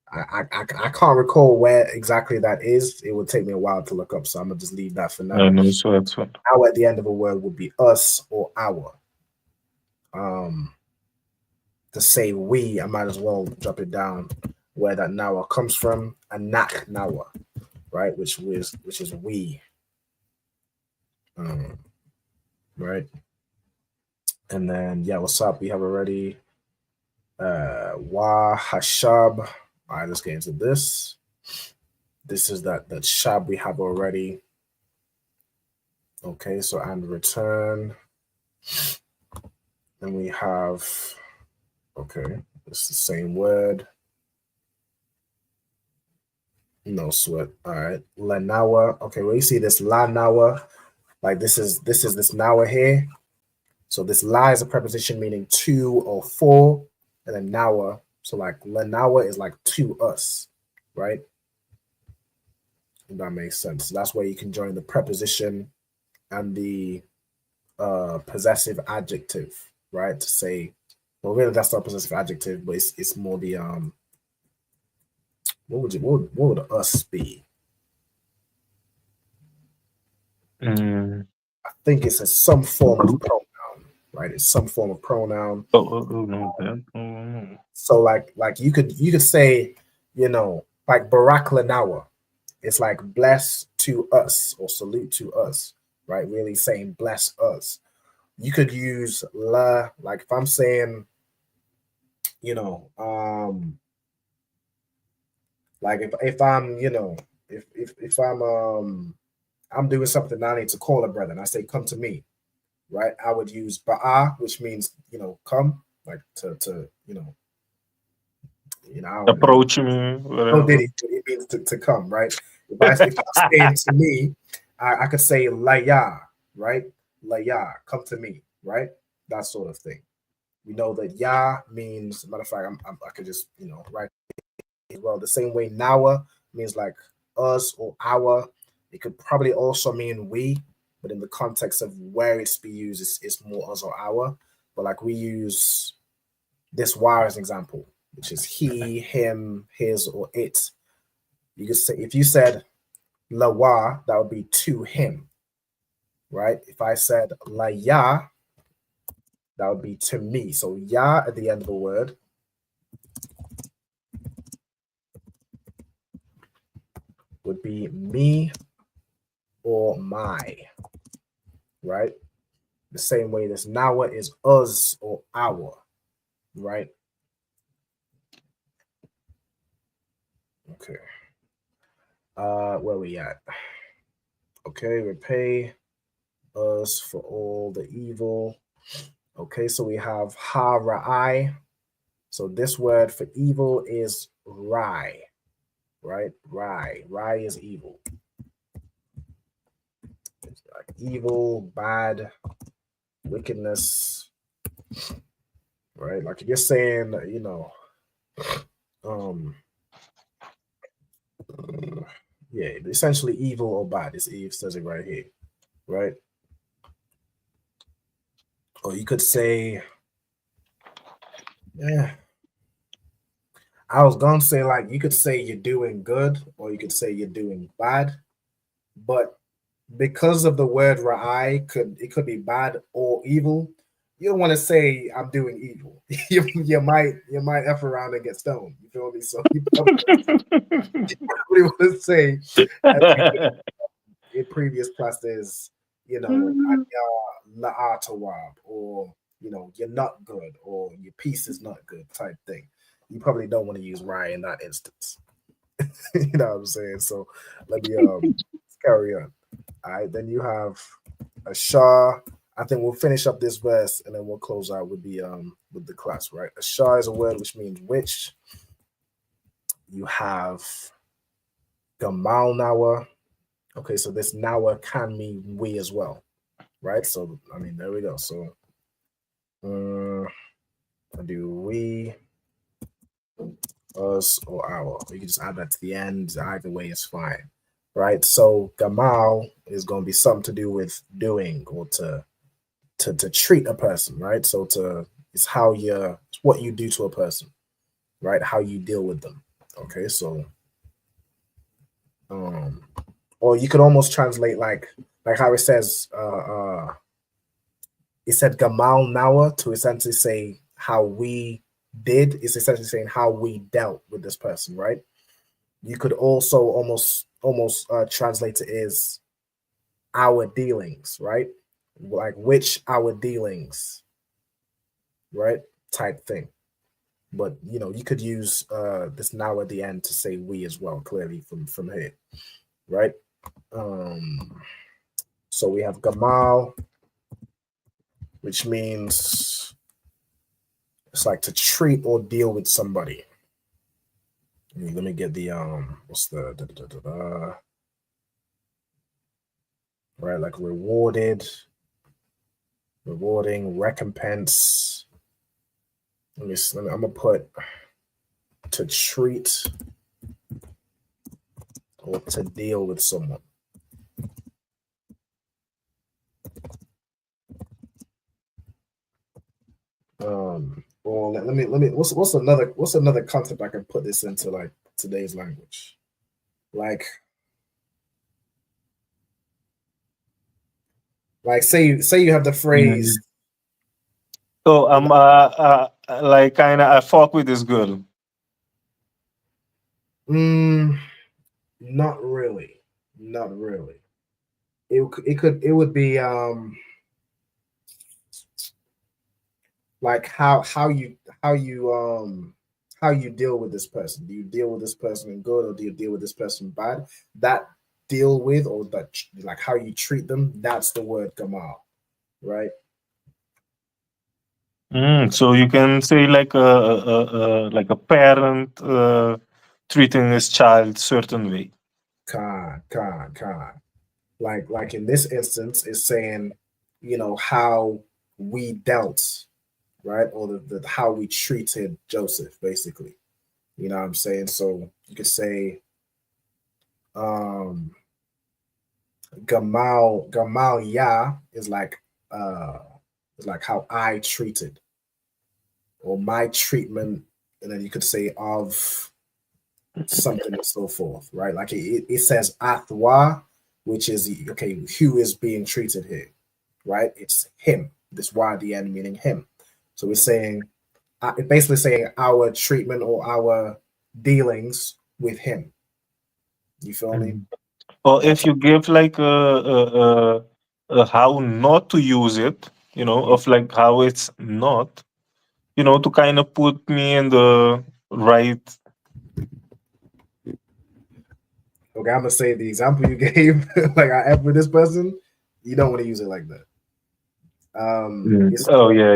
I can't recall where exactly that is. It would take me a while to look up, so I'm gonna just leave that for now. I know, so that's what. Our at the end of a word would be us or our. To say we, I might as well drop it down where that Nawa comes from. Anak Nawa, right? Which is we. Right. And then what's up? We have already Wa Hashab. All right, let's get into this. This is that Shab we have already. Okay, so and return. And we have, okay, it's the same word. No sweat. All right. Lanawa. Okay, well, you see this Lanawa. Like this is this Nawa here. So this la is a preposition meaning to or for, and then Nawa. So like Lanawa is like to us, right? If that makes sense. So that's where you can join the preposition and the possessive adjective, right? To say, well, really that's not possessive adjective, but it's more the what would us be? I think it's some form of pronoun, right? It's some form of pronoun. So like you could say, like Barak Lanawa. It's like bless to us or salute to us, right? Really saying bless us. You could use la, like if I'm saying, like if I'm, if I'm doing something I need to call a brother and I say come to me, right? I would use ba'a, which means come, like to approach me. Oh, did it means to come, right? If I'm saying to me, I could say laya, right? Laya, come to me, right? That sort of thing. We know that ya means, matter of fact, I could just write as well. The same way nawa means like us or our. It could probably also mean we, but in the context of where it's be used, it's more us or our. But like we use this wa as an example, which is he, him, his, or it. You could say, if you said la wa, that would be to him, right? If I said la ya, that would be to me. So ya at the end of the word would be me or my, right? The same way this nawa is us or our, right? Okay. Where we at? Okay, repay us for all the evil. Okay, so we have ha ra'ai. So this word for evil is rai, right? Rai is evil. It's like evil, bad, wickedness, right? Like if you're saying, yeah, essentially evil or bad. This Eve says it right here, right? Or you could say, I was gonna say, like, you could say you're doing good or you could say you're doing bad, but because of the word ra'ai, it could be bad or evil. You don't want to say I'm doing evil. you might F around and get stoned. You feel me? So you probably want to say, as we did in previous classes, la'atawab, or you're not good, or your piece is not good type thing. You probably don't want to use rye in that instance. You know what I'm saying? So let me carry on. All right, then you have a shah. I think we'll finish up this verse and then we'll close out with the class, right? A shah is a word which means which. You have gamal nawa. Okay, so this nawa can mean we as well, right? So I mean, there we go. So do we, us, or our? You can just add that to the end. Either way is fine, right? So gamal is going to be something to do with doing or to treat a person, right? So it's what you do to a person, right? How you deal with them. Okay, so or you could almost translate like how it says it said gamal nawa, to essentially say how we did, is essentially saying how we dealt with this person, right? You could also almost translate it as our dealings, right? Like which our dealings, right? Type thing. But you could use this now at the end to say we as well, clearly from here, right? So we have gamal, which means it's like to treat or deal with somebody. Let me get the what's the right, like rewarding, recompense. I'm gonna put to treat or to deal with someone. Or let me what's another concept I can put this into, like today's language? Like say you have the phrase. So I'm like kind of I fuck with this girl. Not really. It would be like how you deal with this person. Do you deal with this person good, or do you deal with this person bad? That deal with, or that like how you treat them, that's the word gamal, right? So you can say like a parent treating his child certain way. Con. Like in this instance, it's saying, how we dealt, right? Or the how we treated Joseph, basically. You know what I'm saying? So you could say gamal ya is like how I treated, or my treatment, and then you could say of something and so forth, right? Like it says athwa, which is okay, who is being treated here, right? It's him. This y at the end meaning him. So we're saying basically saying our treatment or our dealings with him. You feel me? Or if you give like a how not to use it, of like how it's not, to kind of put me in the right. Okay, I'm gonna say the example you gave, like I F with this person, you don't want to use it like that. Oh yeah.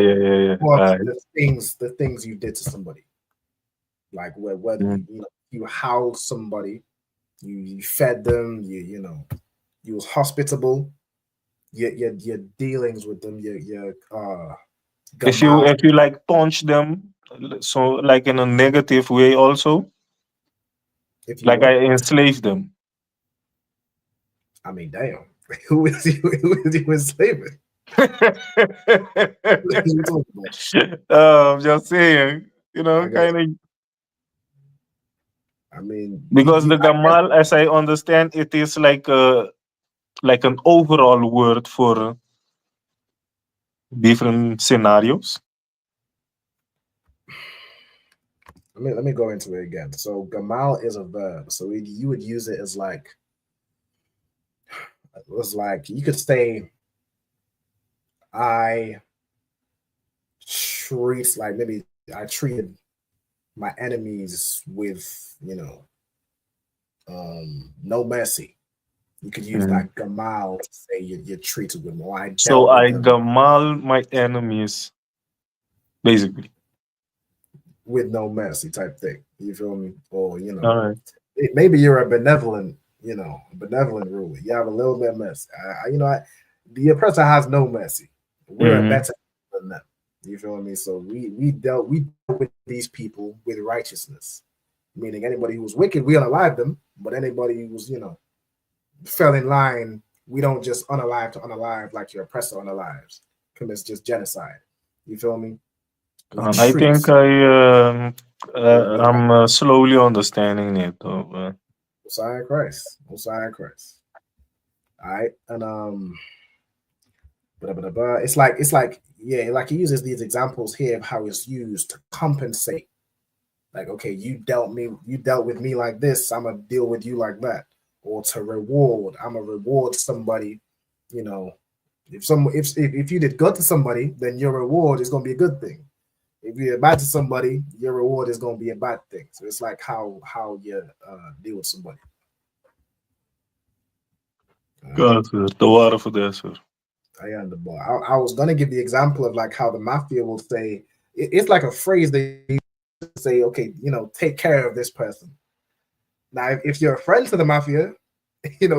The things you did to somebody, like whether you housed somebody, you fed them, you was hospitable, your dealings with them, your if you like punch them, so like in a negative way also. If you like I enslaved them. I mean, damn, who is you enslaving? I'm just saying, kind of. I mean, because the Gamal, as I understand, it is like an overall word for different scenarios. Let me go into it again. So gamal is a verb. So you would use it as like, it was like you could say, I treated my enemies with, no mercy. You could use that gamal to say you're treated with more. I So dealt with I them gamal my enemies, basically. with no mercy type thing. You feel me? Or All right. maybe you're a benevolent ruler. You have a little bit of mercy. The oppressor has no mercy. We're better than them. You feel me? So we dealt with these people with righteousness, meaning anybody who was wicked, we unalive them. But anybody who was fell in line, we don't just unalive to unalive like your oppressor unalives. Commits just genocide. You feel me? I think I'm slowly understanding it. Messiah Christ. All right, and it's like like he uses these examples here of how it's used to compensate. Like, okay, you dealt with me like this, I'm gonna deal with you like that. Or to reward, I'm gonna reward somebody. If you did good to somebody, then your reward is gonna be a good thing. If you're bad to somebody, your reward is gonna be a bad thing. So it's like how you deal with somebody. God, the water for that, sir. I was gonna give the example of like how the mafia will say it's like a phrase they say, okay, take care of this person. Now, if you're a friend to the mafia,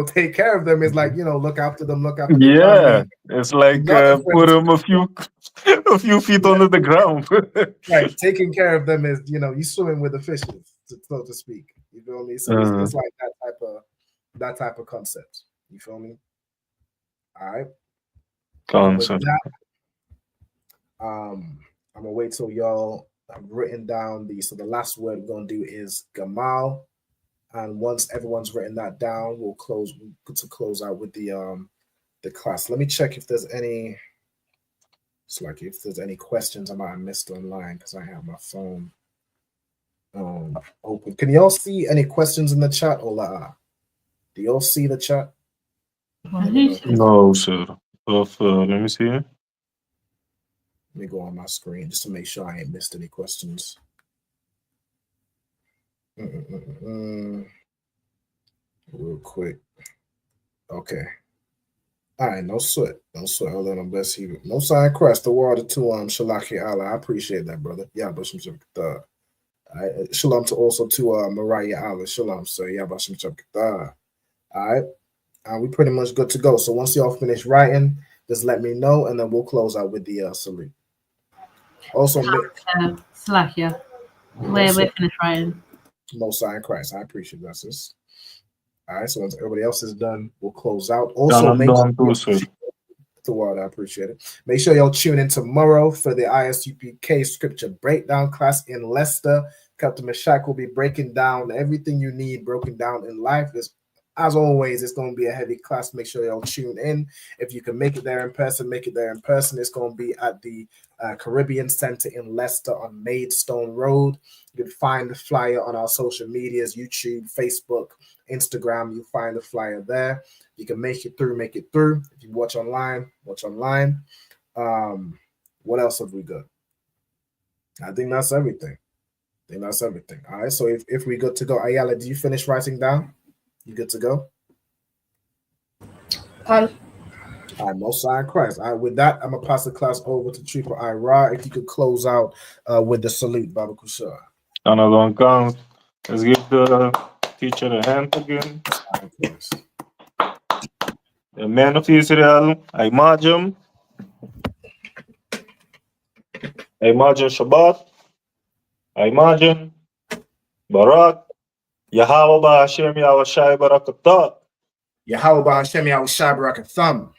take care of them is like, look after them, look after their family. It's like put them a few feet under the ground. Right, taking care of them is, you swimming with the fishes, so to speak. You feel me? So it's like that type of concept. You feel me? All right. Concept. I'm gonna wait till y'all have written down the last word we're gonna do is gamal, and once everyone's written that down, we'll close out with the class. Let me check if there's any. It's like if there's any questions I might have missed online because I have my phone open. Can y'all see any questions in the chat or la? Do y'all see the chat? No, sir. Let me see. Let me go on my screen just to make sure I ain't missed any questions. Real quick. Okay. All right, no sweat. Hold on, best he no sign crest the water to Shalaki Allah. I appreciate that, brother. Yeah, but shalom to also to Mariah Allah. Shalom, sir. Yeah, but all right. We pretty much good to go. So once y'all finish writing, just let me know, and then we'll close out with the salute. Also, Slakia. We're finished writing. Most sign Christ. I appreciate that, sis. All right. So once everybody else is done, we'll close out. Also, the world, I appreciate it. Make sure y'all tune in tomorrow for the ISUPK scripture breakdown class in Leicester. Captain Meshach will be breaking down everything you need broken down in life. As always, it's going to be a heavy class. Make sure y'all tune in. If you can make it there in person, make it there in person. It's going to be at the Caribbean Center in Leicester on Maidstone Road. You can find the flyer on our social medias, YouTube, Facebook, Instagram. You'll find the flyer there. You can make it through. If you watch online, watch online. What else have we got? I think that's everything. All right. So if we're good to go, Ayala, do you finish writing down? You good to go? All right, most sign Christ. All right, with that, I'm gonna pass the class over to Triple Ira. If you could close out with the salute, Baba Kushar. Another one comes. Let's give the teacher a hand again. The man of Israel, I imagine Shabbat, I imagine Barak, Yahweh Ba'Hashem Yahushai Barakatah. Yahweh Ba'Hashem Yahushai Barakatham.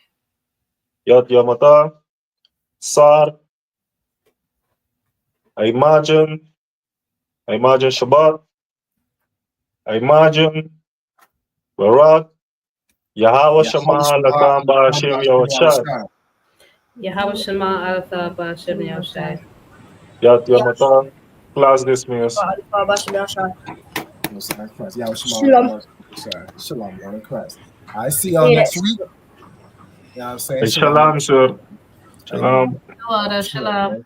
Yot Yamata, Sar, I imagine Shabbat, I imagine Barak, Yahweh Shema, Latam Ba'Hashem Yahushai. Yahweh Shema Alatha Ba'Hashem Yahushai. Yat Yamata, class dismissed. Shalom, brother Christ. I see y'all next week. You know what I'm saying? Shalom, sir. Shalom. Shalom.